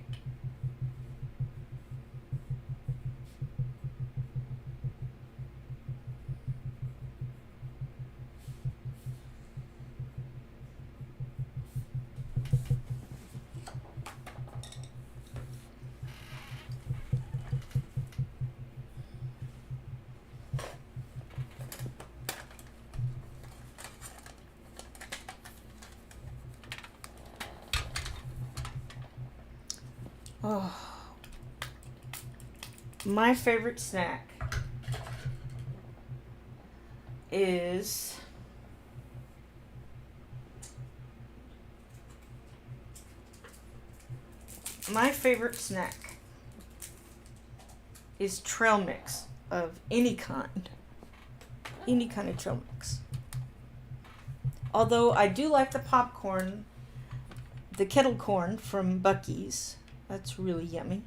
Oh, my favorite snack is trail mix of any kind of trail mix. Although I do like the popcorn, the kettle corn from Buc-ee's. That's really yummy.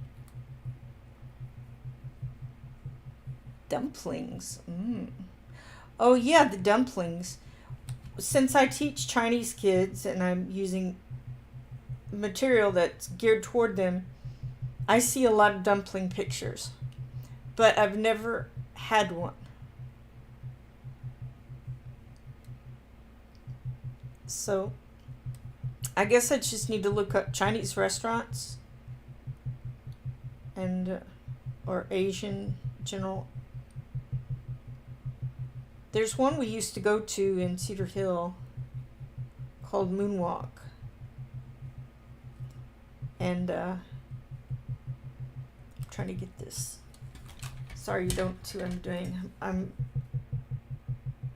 Dumplings. Oh yeah, the dumplings. Since I teach Chinese kids and I'm using material that's geared toward them, I see a lot of dumpling pictures. But I've never had one. So I guess I just need to look up Chinese restaurants and or Asian general. There's one we used to go to in Cedar Hill called Moonwalk. And I'm trying to get this. Sorry, you don't see what I'm doing. I'm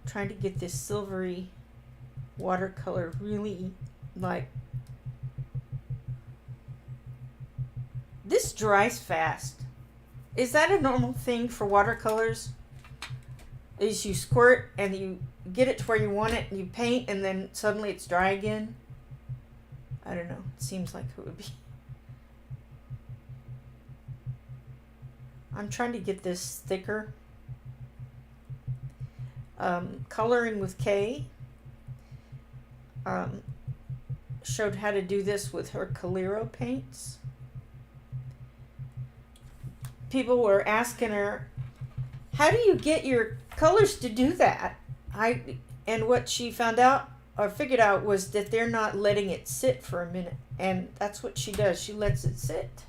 trying to get this silvery watercolor really like. This dries fast. Is that a normal thing for watercolors? Is you squirt and you get it to where you want it and you paint and then suddenly it's dry again? I don't know. It seems like it would be. I'm trying to get this thicker. Coloring with Kay. Showed how to do this with her Calero paints. People were asking her, how do you get your colors to do that? And what she found out or figured out was that they're not letting it sit for a minute. And that's what she does. She lets it sit.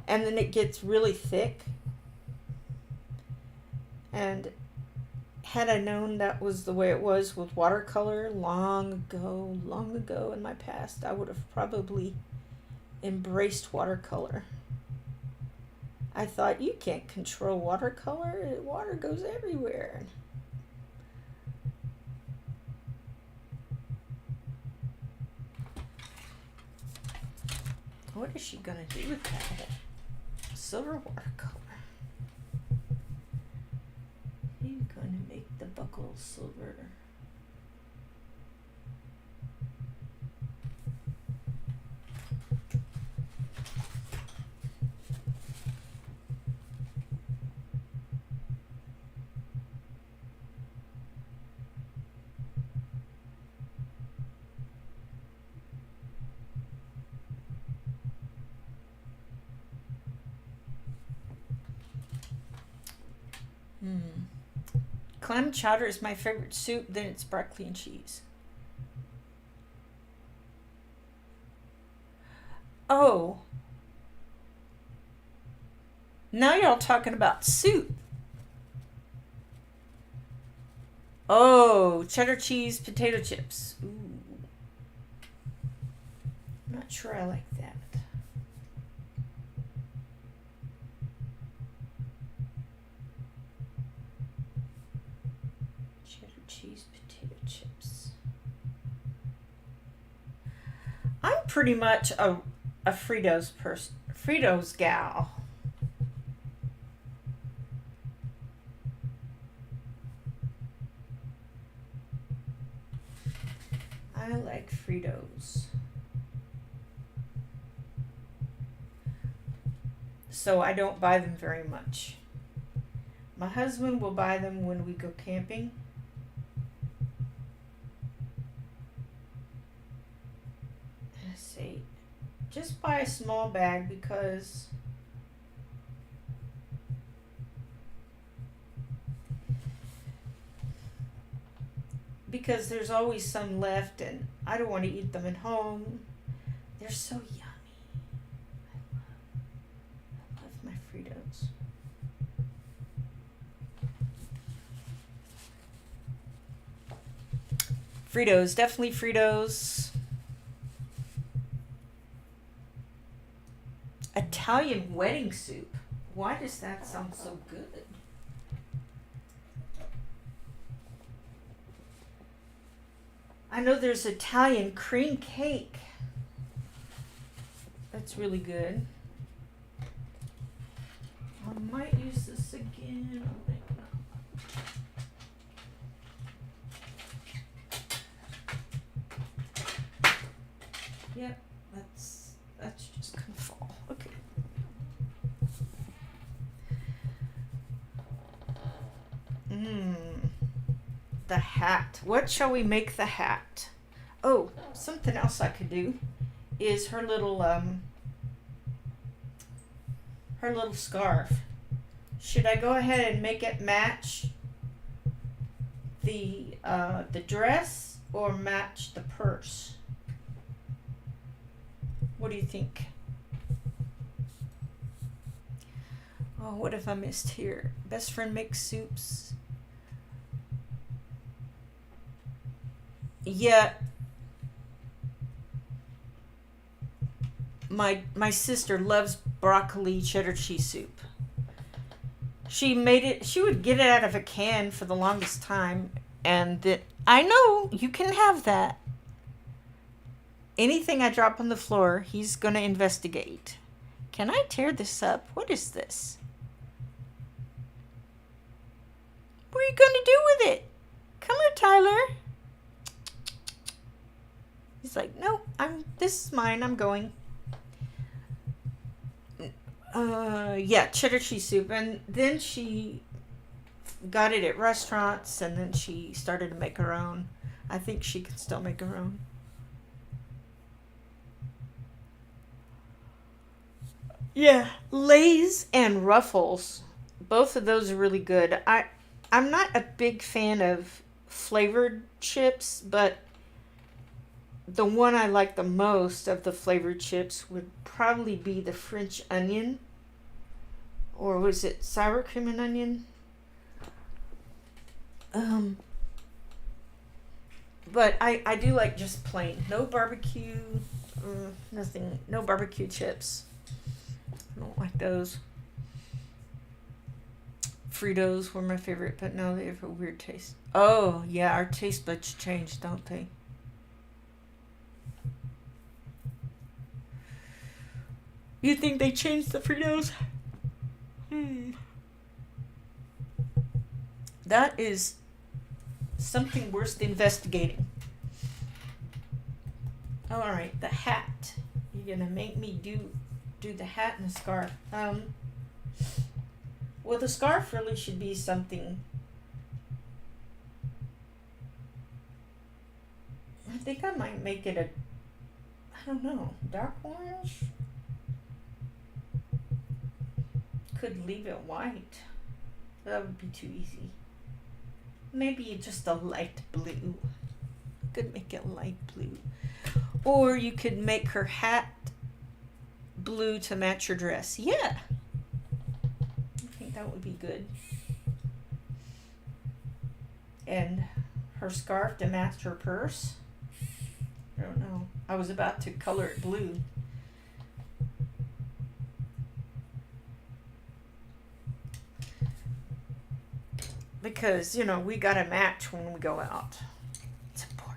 And then it gets really thick. And had I known that was the way it was with watercolor long ago in my past, I would have probably embraced watercolor. I thought, you can't control watercolor. Water goes everywhere. What is she going to do with that? Silver watercolor. He's going to make the buckle silver. Clam chowder is my favorite soup, then it's broccoli and cheese. Oh. Now y'all talking about soup. Oh, cheddar cheese potato chips. Ooh. I'm not sure I like that. cheese potato chips. I'm pretty much a Fritos gal. I like Fritos. So I don't buy them very much. My husband will buy them when we go camping. I say, just buy a small bag because there's always some left and I don't want to eat them at home. They're so yummy. I love my Fritos. Fritos, definitely Fritos. Italian wedding soup. Why does that sound so good? I know there's Italian cream cake. That's really good. I might use this again. Yep, that's just gonna fall. Okay. The hat. What shall we make the hat? Oh, something else I could do is her little scarf. Should I go ahead and make it match the dress or match the purse? What do you think? Oh, what have I missed here? Best friend makes soups. Yeah. My sister loves broccoli cheddar cheese soup. She made it, she would get it out of a can for the longest time, and I know you can have that. Anything I drop on the floor, he's going to investigate. Can I tear this up? What is this? What are you going to do with it? Come here, Tyler. He's like, no, this is mine. I'm going. Yeah, cheddar cheese soup. And then she got it at restaurants, and then she started to make her own. I think she can still make her own. Yeah, Lay's and Ruffles. Both of those are really good. I'm not a big fan of flavored chips, but the one I like the most of the flavored chips would probably be the French onion. Or was it sour cream and onion? But I do like just plain. No barbecue, nothing, no barbecue chips. I don't like those. Fritos were my favorite, but now they have a weird taste. Oh, yeah, our taste buds change, don't they? You think they changed the Fritos? That is something worth investigating. All right, the hat. You're gonna make me do the hat and the scarf. Well, the scarf really should be something. I think I might make it I don't know, dark orange. Could leave it white. That would be too easy. Maybe just a light blue. Could make it light blue. Or you could make her hat blue to match your dress. Yeah. I think that would be good. And her scarf to match her purse. I don't know. I was about to color it blue. because, you know, we got to match when we go out. It's important.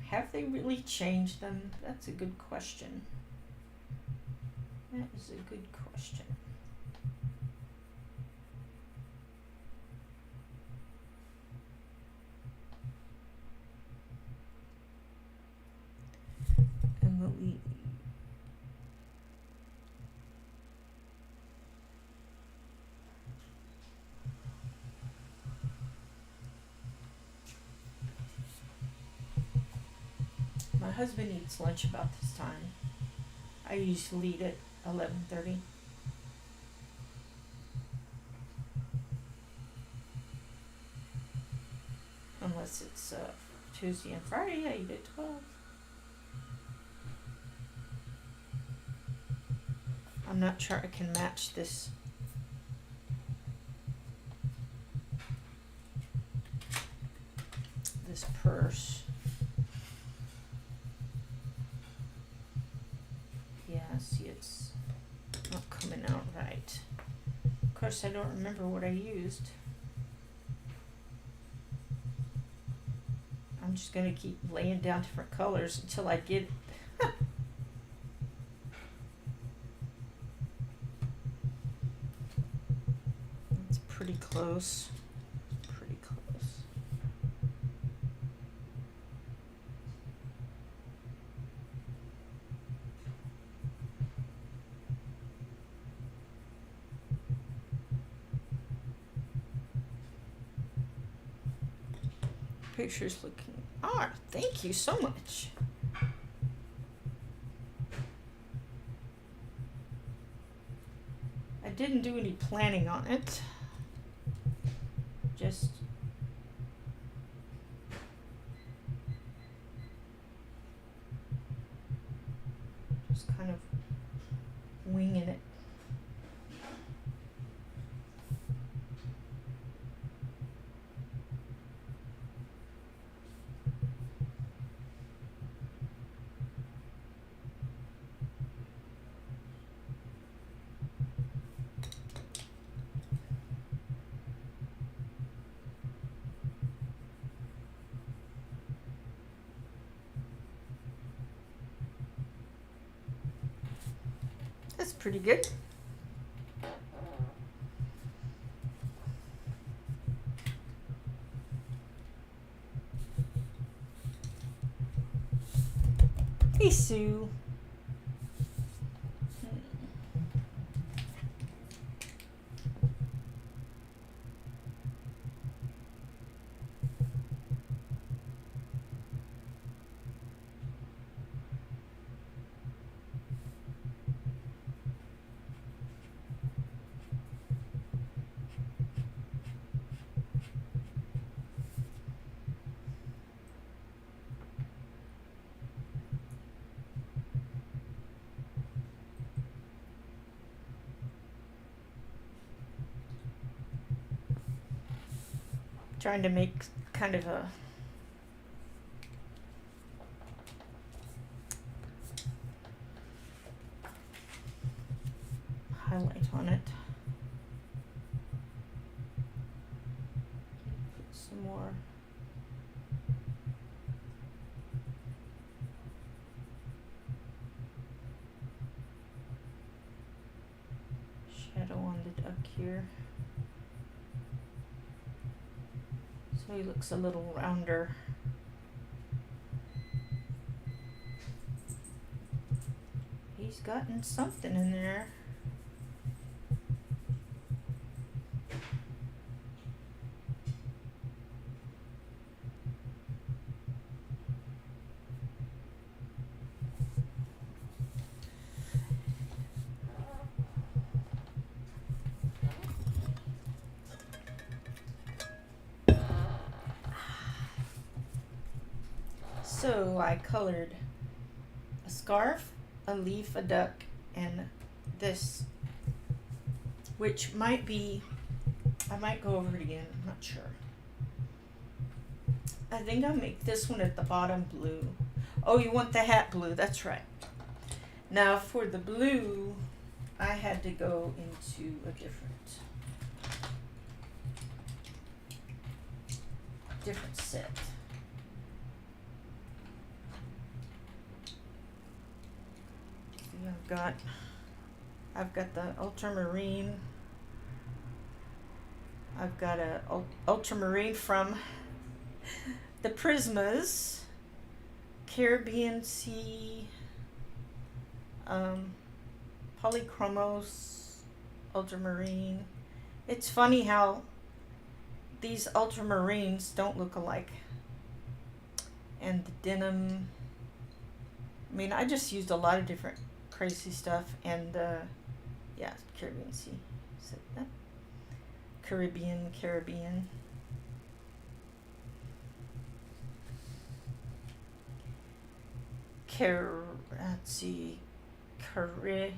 Have they really changed them? That's a good question. That is a good question. Emily. My husband eats lunch about this time. I usually eat at 11:30. Unless it's Tuesday and Friday, I eat at 12. I'm not sure I can match this. This purse. Yeah, see, it's not coming out right. Of course, I don't remember what I used. I'm just going to keep laying down different colors until I get it. It's pretty close. Pretty close. Picture's looking. Oh, thank you so much. I didn't do any planning on it. Just kind of winging it. That's pretty good. Hey, Sue. Trying to make kind of a highlight on it. Put some more. Shadow on the duck here. So he looks a little rounder. He's gotten something in there. So I colored a scarf, a leaf, a duck, and this, which might be, I might go over it again, I'm not sure. I think I'll make this one at the bottom blue. Oh, you want the hat blue, that's right. Now for the blue, I had to go into a different set. See, I've got the ultramarine. I've got a ultramarine from the Prismas, Caribbean Sea, Polychromos, ultramarine. It's funny how these ultramarines don't look alike. And the denim, I mean, I just used a lot of different crazy stuff. And yeah, Caribbean Sea. So that Caribbean. Let's see, Caribbean.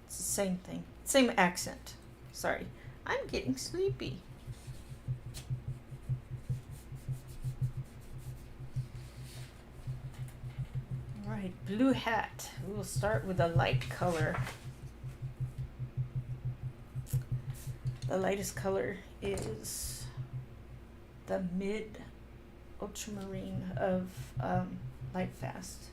It's the same thing, same accent. Sorry, I'm getting sleepy. All right, blue hat. We'll start with a light color. The lightest color is the mid ultramarine of Light Fast.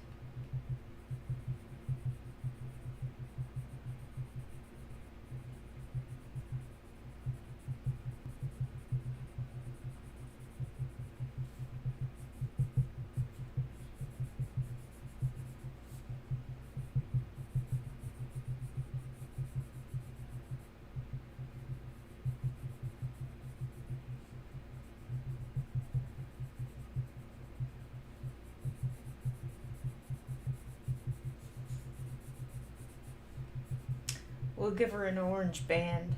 We'll give her an orange band,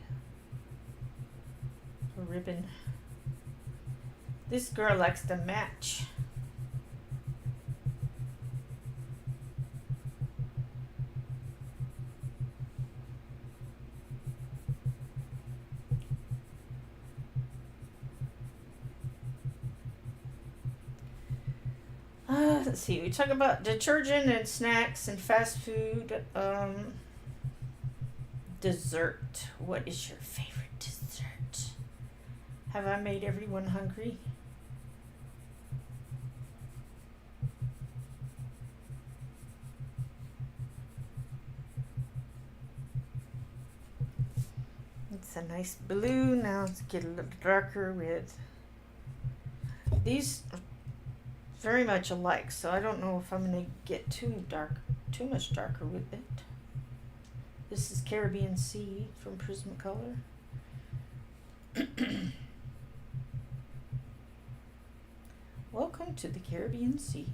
a ribbon. This girl likes to match. Let's see, we talk about detergent and snacks and fast food. Dessert. What is your favorite dessert? Have I made everyone hungry? It's a nice blue. Now let's get a little darker with these. Are very much alike, so I don't know if I'm going to get too much darker with it. This is Caribbean Sea from Prismacolor. Welcome to the Caribbean Sea,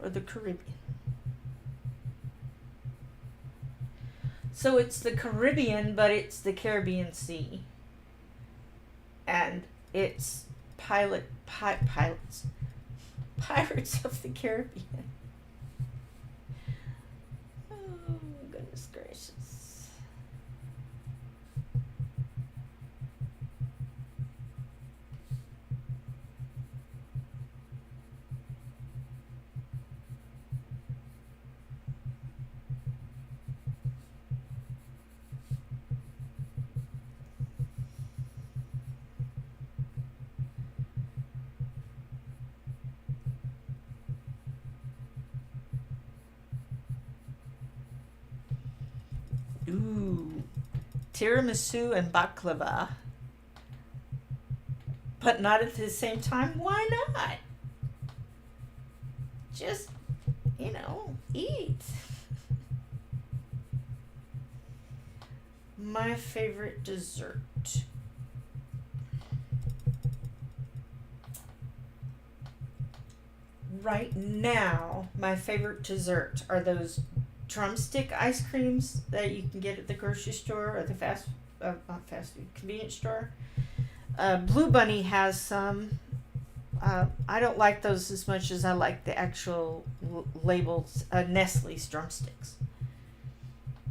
or the Caribbean. So it's the Caribbean, but it's the Caribbean Sea, and it's Pirates of the Caribbean. Oh, goodness gracious. Ooh, tiramisu and baklava, but not at the same time. Why not? Just, eat. My favorite dessert. Right now, my favorite dessert are those drumstick ice creams that you can get at the grocery store or the not fast food, convenience store. Blue Bunny has some. I don't like those as much as I like the actual labeled Nestle's drumsticks.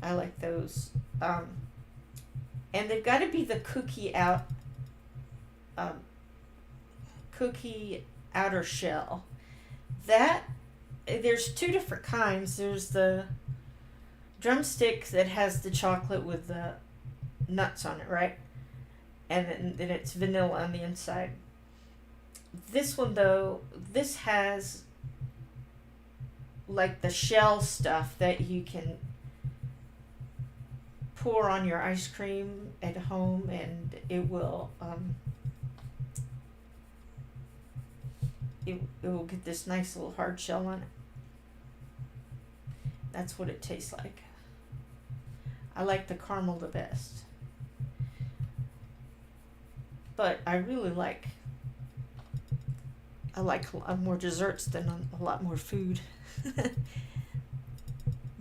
I like those. And they've got to be the cookie outer shell. That there's two different kinds. There's the drumstick that has the chocolate with the nuts on it, right? And then it's vanilla on the inside. This one though, this has like the shell stuff that you can pour on your ice cream at home, and it will it will get this nice little hard shell on it. That's what it tastes like. I like the caramel the best, but I really like more desserts than a lot more food.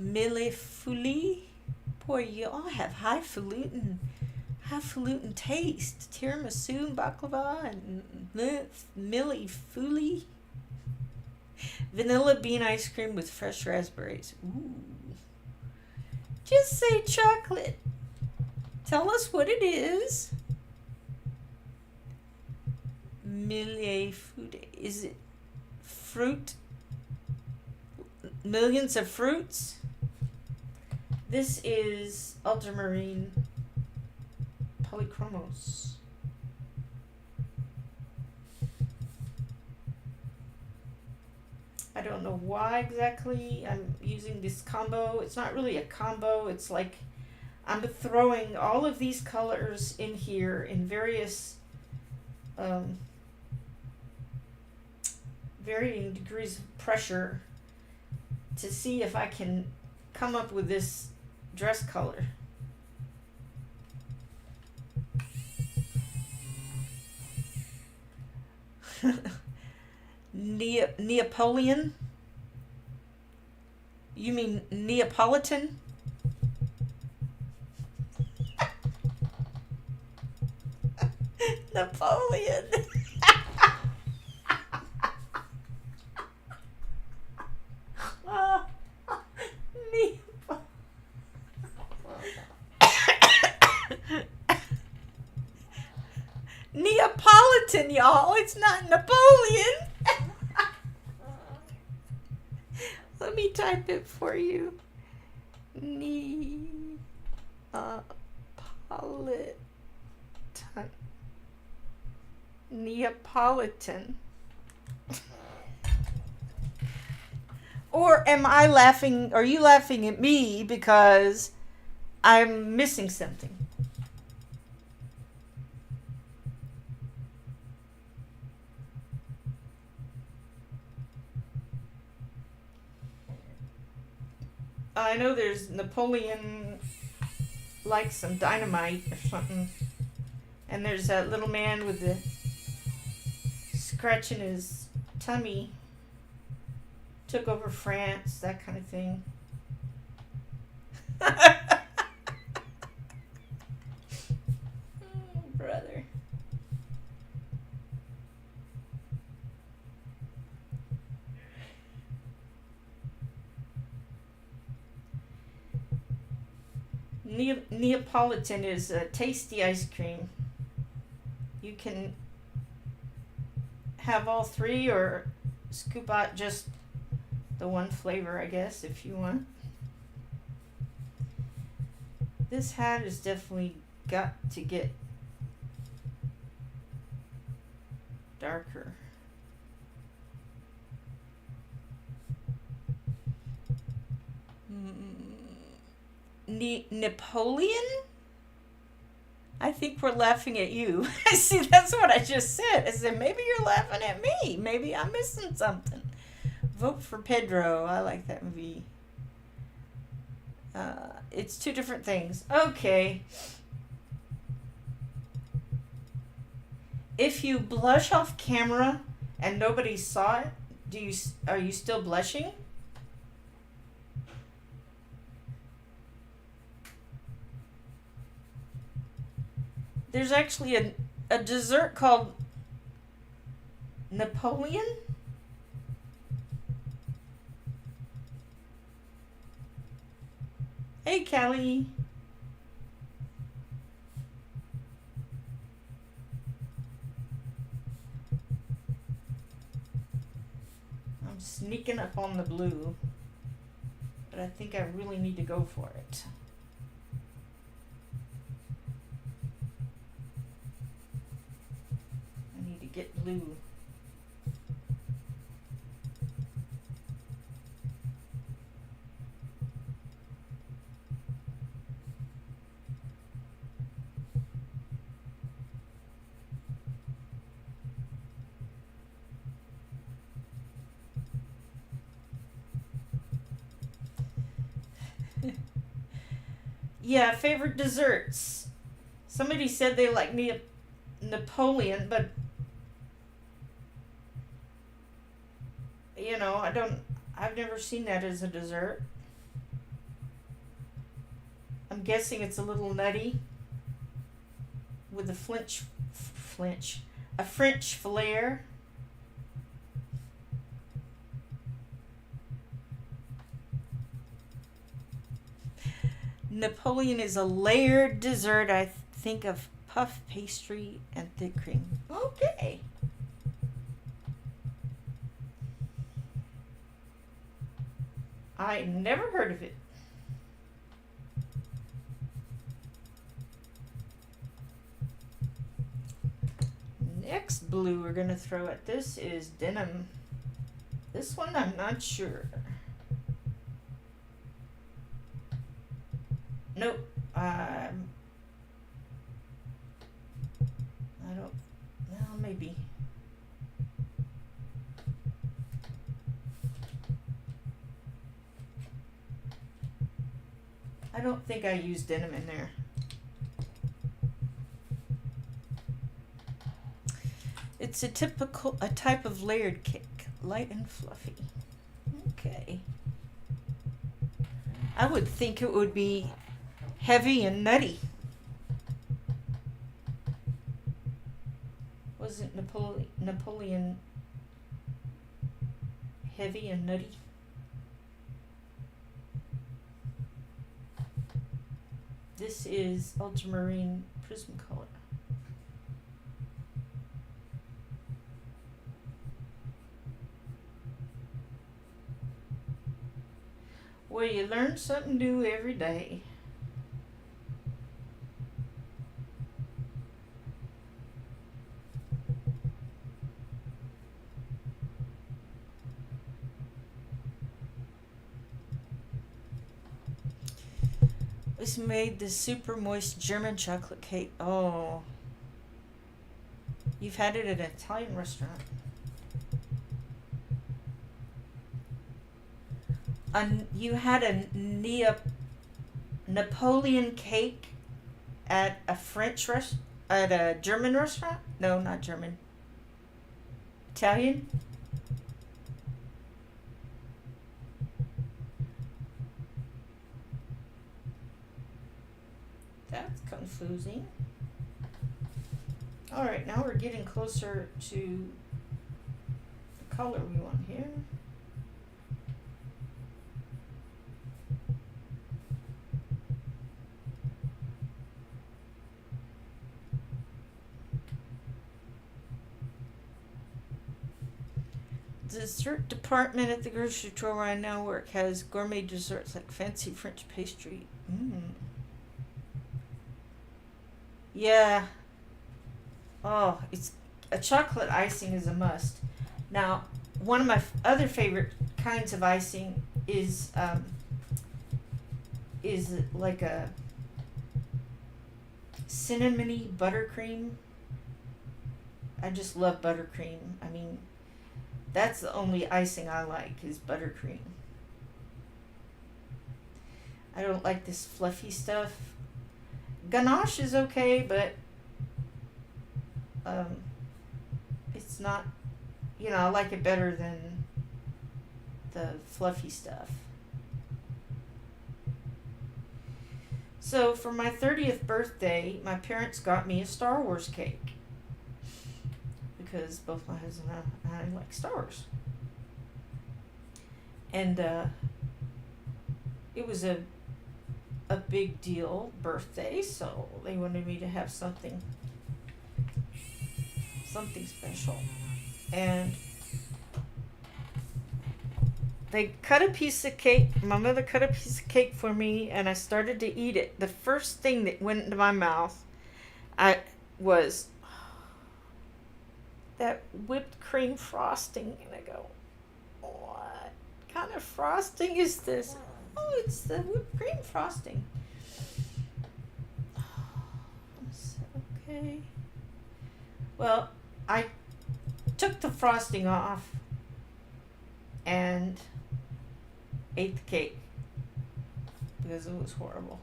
Millefeuille. Boy, you all have highfalutin taste. Tiramisu and baklava and millefeuille. Vanilla bean ice cream with fresh raspberries. Ooh. Just say chocolate. Tell us what it is. Millefeuille. Is it fruit? Millions of fruits? This is ultramarine polychromos. I don't know why exactly I'm using this combo. It's not really a combo. It's like I'm throwing all of these colors in here in various varying degrees of pressure to see if I can come up with this dress color. Neapolitan? You mean Neapolitan? Napoleon. Neapolitan, y'all. It's not Napoleon. Let me type it for you. Neapolitan. Neapolitan. Or am I laughing? Are you laughing at me because I'm missing something? I know there's Napoleon likes some dynamite or something. And there's that little man with the scratching his tummy. Took over France, that kind of thing. Oh, brother. Neapolitan is a tasty ice cream. You can have all three or scoop out just the one flavor, I guess, if you want. This hat has definitely got to get darker. Napoleon? I think we're laughing at you. See, that's what I just said. I said, maybe you're laughing at me. Maybe I'm missing something. Vote for Pedro. I like that movie. It's two different things. Okay. If you blush off camera and nobody saw it, are you still blushing? There's actually a dessert called Napoleon. Hey, Kelly. I'm sneaking up on the blue, but I think I really need to go for it. I need to get blue. Yeah, favorite desserts. Somebody said they like Napoleon, but you know, I've never seen that as a dessert. I'm guessing it's a little nutty with a French flair. Napoleon is a layered dessert, I think, of puff pastry and thick cream. Okay. I never heard of it. Next blue we're going to throw at this is denim. This one I'm not sure. Nope. I don't. Well, maybe. I don't think I used denim in there. It's a type of layered cake, light and fluffy. Okay. I would think it would be heavy and nutty. Wasn't Napoleon heavy and nutty? This is ultramarine Prismacolor. Well, you learn something new every day. This made the super moist German chocolate cake. Oh. You've had it at an Italian restaurant. You had a Napoleon cake at a at a German restaurant? No, not German. Italian? That's confusing. All right, now we're getting closer to the color we want here. The dessert department at the grocery store where I now work has gourmet desserts like fancy French pastry. Yeah. Oh, it's a chocolate icing is a must. Now, one of my other favorite kinds of icing is like a cinnamony buttercream. I just love buttercream. I mean, that's the only icing I like is buttercream. I don't like this fluffy stuff. Ganache is okay, but it's not, you know, I like it better than the fluffy stuff. So for my 30th birthday, my parents got me a Star Wars cake. because both my husband and I like Star Wars. And it was a big deal birthday, so they wanted me to have something special. And they cut a piece of cake. My mother cut a piece of cake for me, and I started to eat it. The first thing that went into my mouth was that whipped cream frosting, and I go, what kind of frosting is this? Oh, it's the whipped cream frosting. I said, okay. Well, I took the frosting off and ate the cake because it was horrible.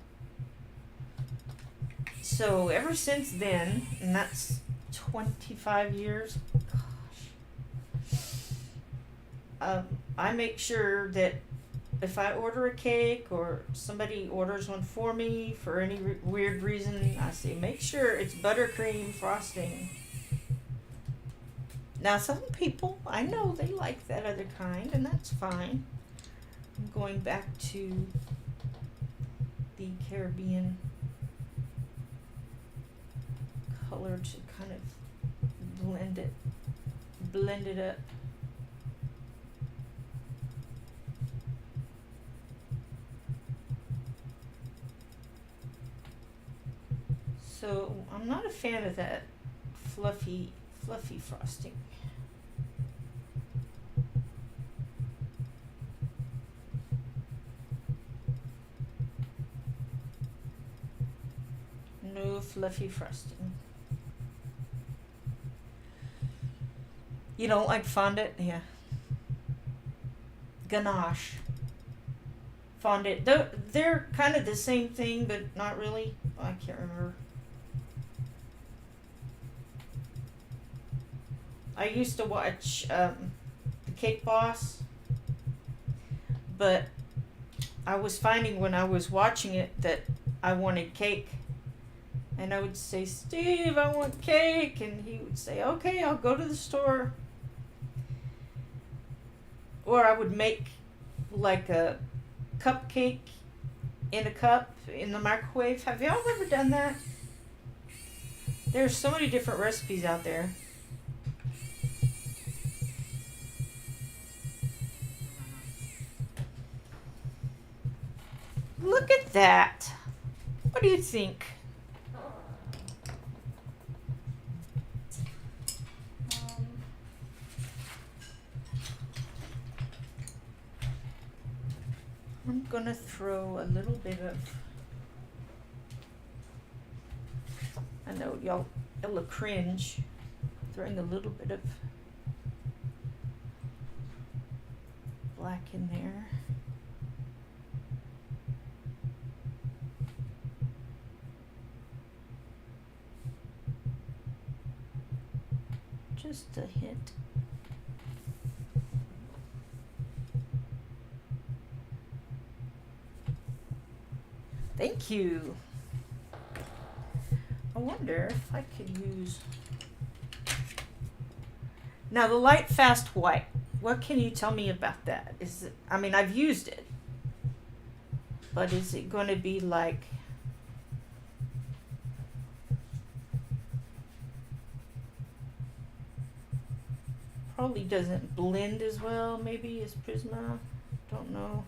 So ever since then, and that's 25 years, gosh, I make sure that if I order a cake or somebody orders one for me for any weird reason, I say make sure it's buttercream frosting. Now some people, I know they like that other kind, and that's fine. I'm going back to the Caribbean color to kind of blend it up. So I'm not a fan of that fluffy frosting. No fluffy frosting. You don't like fondant? Yeah. Ganache. Fondant. They're kind of the same thing, but not really. I can't remember. I used to watch The Cake Boss, but I was finding when I was watching it that I wanted cake. And I would say, Steve, I want cake. And he would say, okay, I'll go to the store. Or I would make like a cupcake in a cup in the microwave. Have y'all ever done that? There's so many different recipes out there. Look at that. What do you think? I'm gonna throw a little bit of, I know y'all will cringe, throwing a little bit of black in there. Just a hint. Thank you. I wonder if I could use, now the light fast white, what can you tell me about that? Is it, I mean, I've used it, but is it going to be like, probably doesn't blend as well maybe as Prisma, don't know.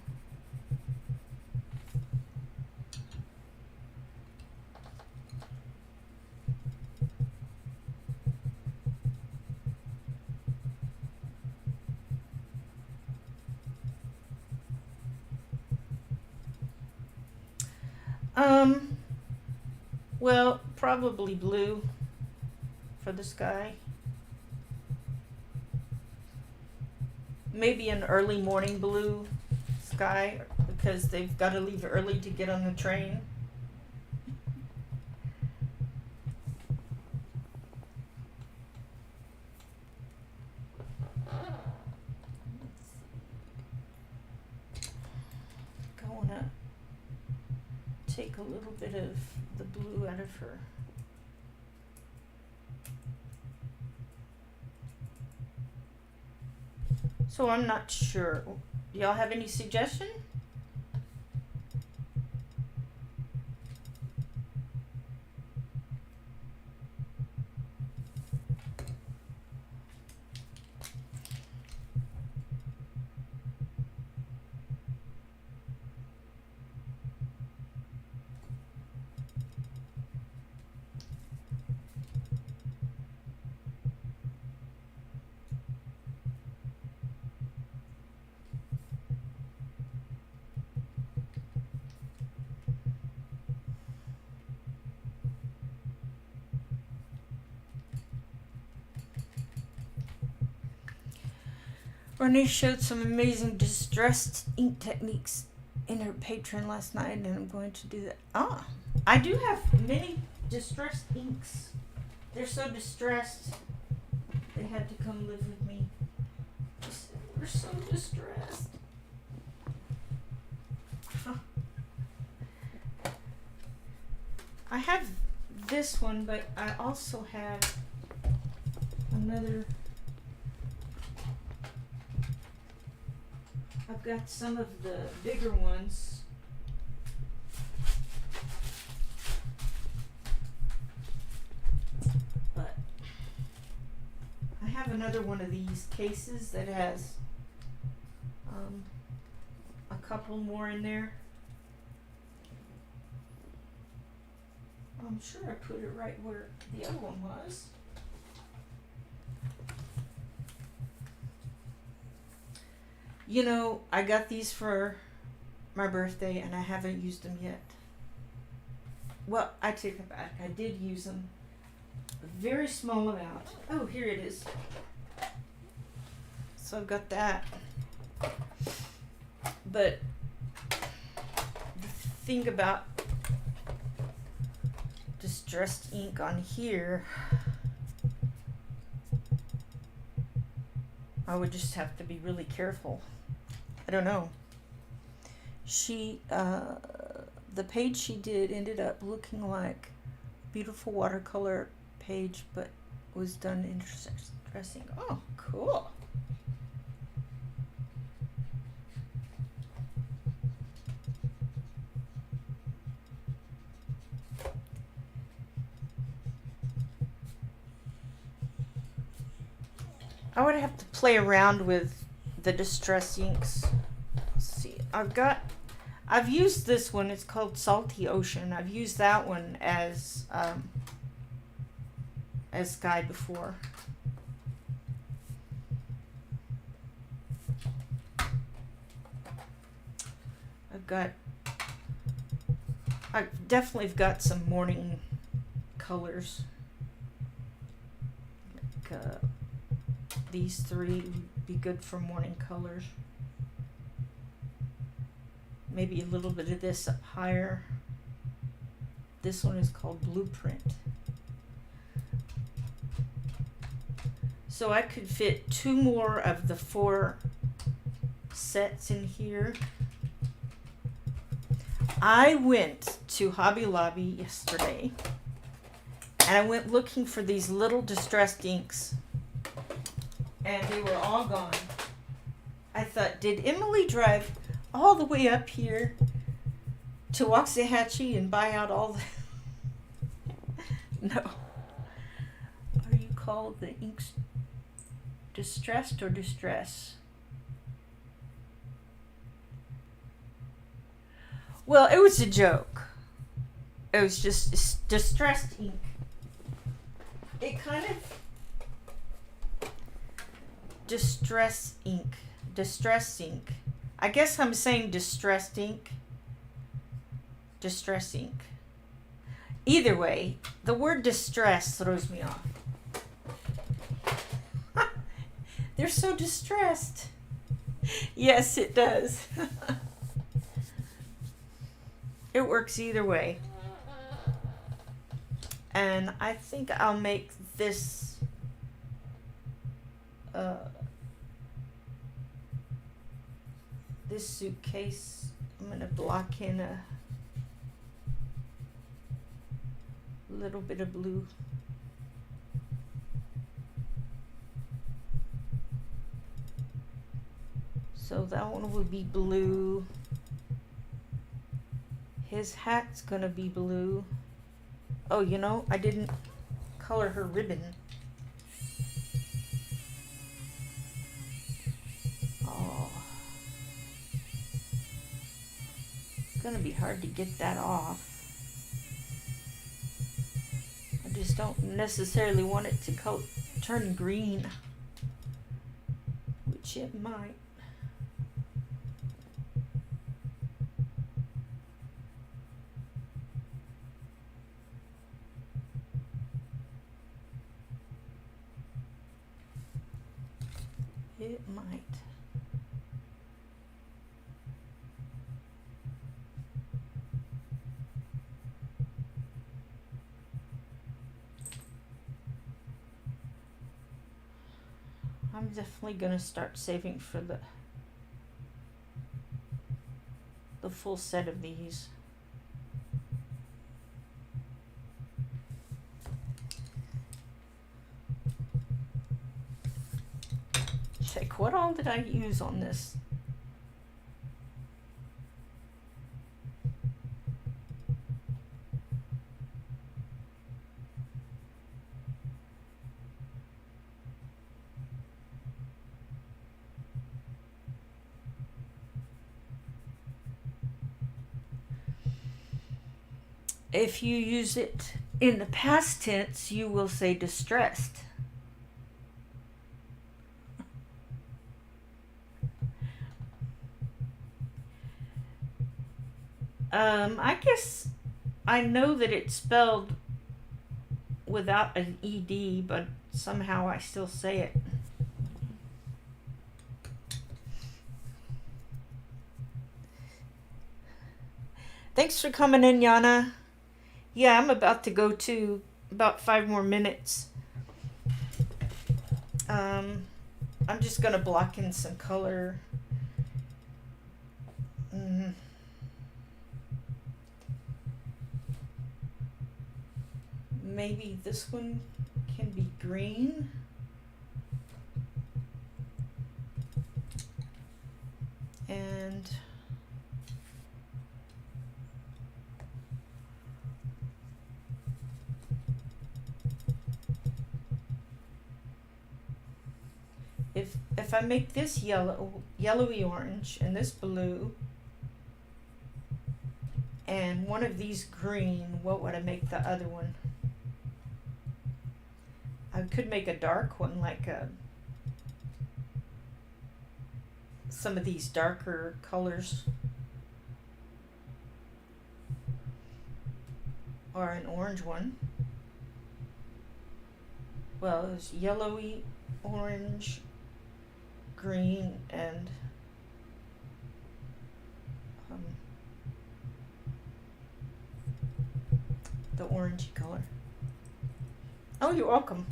Well, probably blue for the sky. Maybe an early morning blue sky because they've got to leave early to get on the train. Gonna take a little bit of the blue out of her. So I'm not sure. Do y'all have any suggestion? Renee showed some amazing distressed ink techniques in her Patreon last night, and I'm going to do that. Ah, I do have many distressed inks. They're so distressed, they had to come live with me. We're so distressed. I have this one, but I also have another. I've got some of the bigger ones. But I have another one of these cases that has a couple more in there. I'm sure I put it right where the other one was. You know, I got these for my birthday and I haven't used them yet. Well, I take it back. I did use them. A very small amount. Oh, here it is. So I've got that. But the thing about distressed ink on here, I would just have to be really careful. I don't know. The page she did ended up looking like a beautiful watercolor page, but was done in distressing. Oh, cool. I would have to play around with the distress inks. Let's see. I've used this one. It's called Salty Ocean. I've used that one as guide before. I've definitely got some morning colors. Like, these three would be good for morning colors. Maybe a little bit of this up higher. This one is called Blueprint. So I could fit 2 more of the 4 sets in here. I went to Hobby Lobby yesterday and I went looking for these little distressed inks. And they were all gone. I thought, did Emily drive all the way up here to Waxahachie and buy out all the... No. Are you called the inks distressed or distress? Well, it was a joke. It was just distressed ink. It kind of... Distress ink. I guess I'm saying distressed ink. Distress ink. Either way, the word distress throws me off. They're so distressed. Yes, it does. It works either way. And I think I'll make this this suitcase, I'm going to block in a little bit of blue. So that one will be blue. His hat's gonna be blue. Oh, you know, I didn't color her ribbon. Oh. It's gonna be hard to get that off. I just don't necessarily want it to turn green, which it might. It might. I'm definitely gonna start saving for the full set of these. Check, what all did I use on this? If you use it in the past tense, you will say distressed. I guess I know that it's spelled without an ED, but somehow I still say it. Thanks for coming in, Yana. Yeah, I'm about to go to about 5 more minutes. I'm just gonna block in some color. Maybe this one can be green. And if I make this yellowy orange and this blue and one of these green, what would I make the other one? I could make a dark one, like some of these darker colors, or an orange one. Well, it's yellowy, orange, green, and the orangey color. Oh, you're welcome.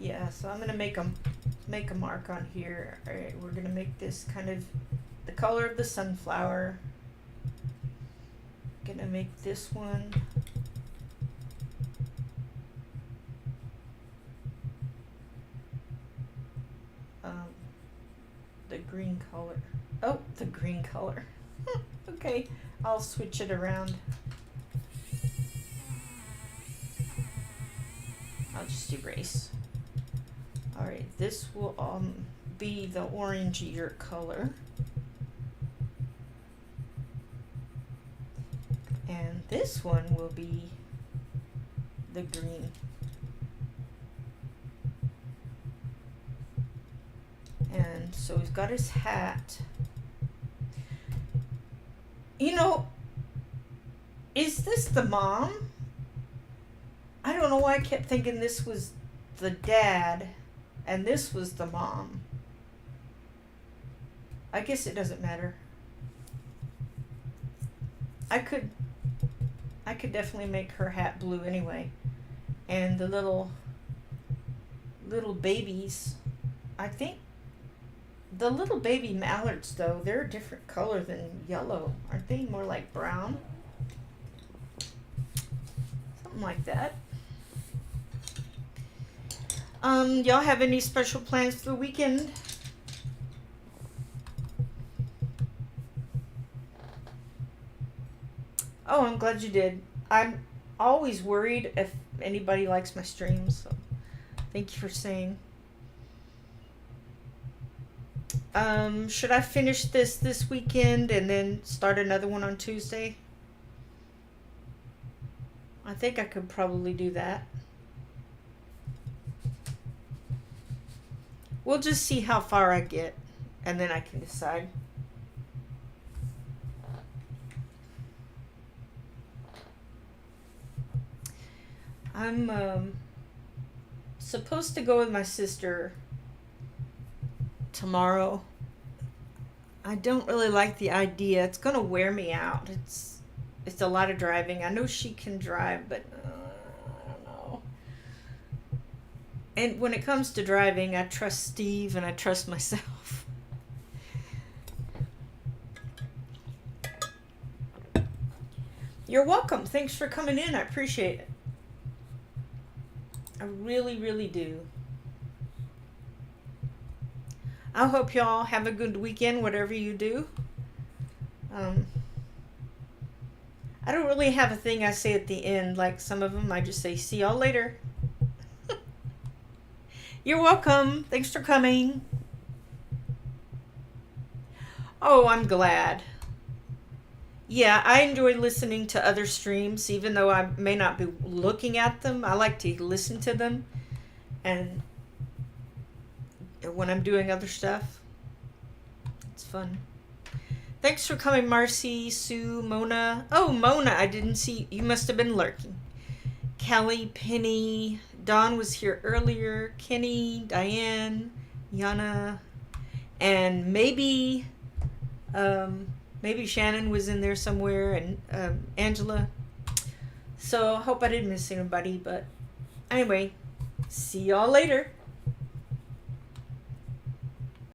Yeah, so I'm gonna make a mark on here. All right, we're gonna make this kind of the color of the sunflower. Gonna make this one the green color. Oh, the green color. Okay, I'll switch it around. I'll just erase. All right, this will be the orangier color. And this one will be the green. And so he's got his hat. You know, is this the mom? I don't know why I kept thinking this was the dad and this was the mom. I guess it doesn't matter. I could definitely make her hat blue anyway. And the little babies, I think the little baby mallards, though, they're a different color than yellow. Aren't they more like brown? Something like that. Y'all have any special plans for the weekend? Oh, I'm glad you did. I'm always worried if anybody likes my streams. So thank you for saying. Should I finish this weekend and then start another one on Tuesday? I think I could probably do that. We'll just see how far I get, and then I can decide. I'm supposed to go with my sister tomorrow. I don't really like the idea. It's gonna wear me out. It's a lot of driving. I know she can drive, but I don't know. And when it comes to driving, I trust Steve and I trust myself. You're welcome. Thanks for coming in. I appreciate it. I really, really do. I hope y'all have a good weekend, whatever you do. I don't really have a thing I say at the end. Like some of them, I just say, see y'all later. You're welcome. Thanks for coming. Oh, I'm glad. Yeah, I enjoy listening to other streams, even though I may not be looking at them. I like to listen to them. And when I'm doing other stuff, it's fun. Thanks for coming, Marcy, Sue, Mona. Oh, Mona, I didn't see. You must have been lurking. Kelly, Penny, Dawn was here earlier. Kenny, Diane, Yana, and maybe Shannon was in there somewhere, and Angela. So I hope I didn't miss anybody. But anyway, see y'all later.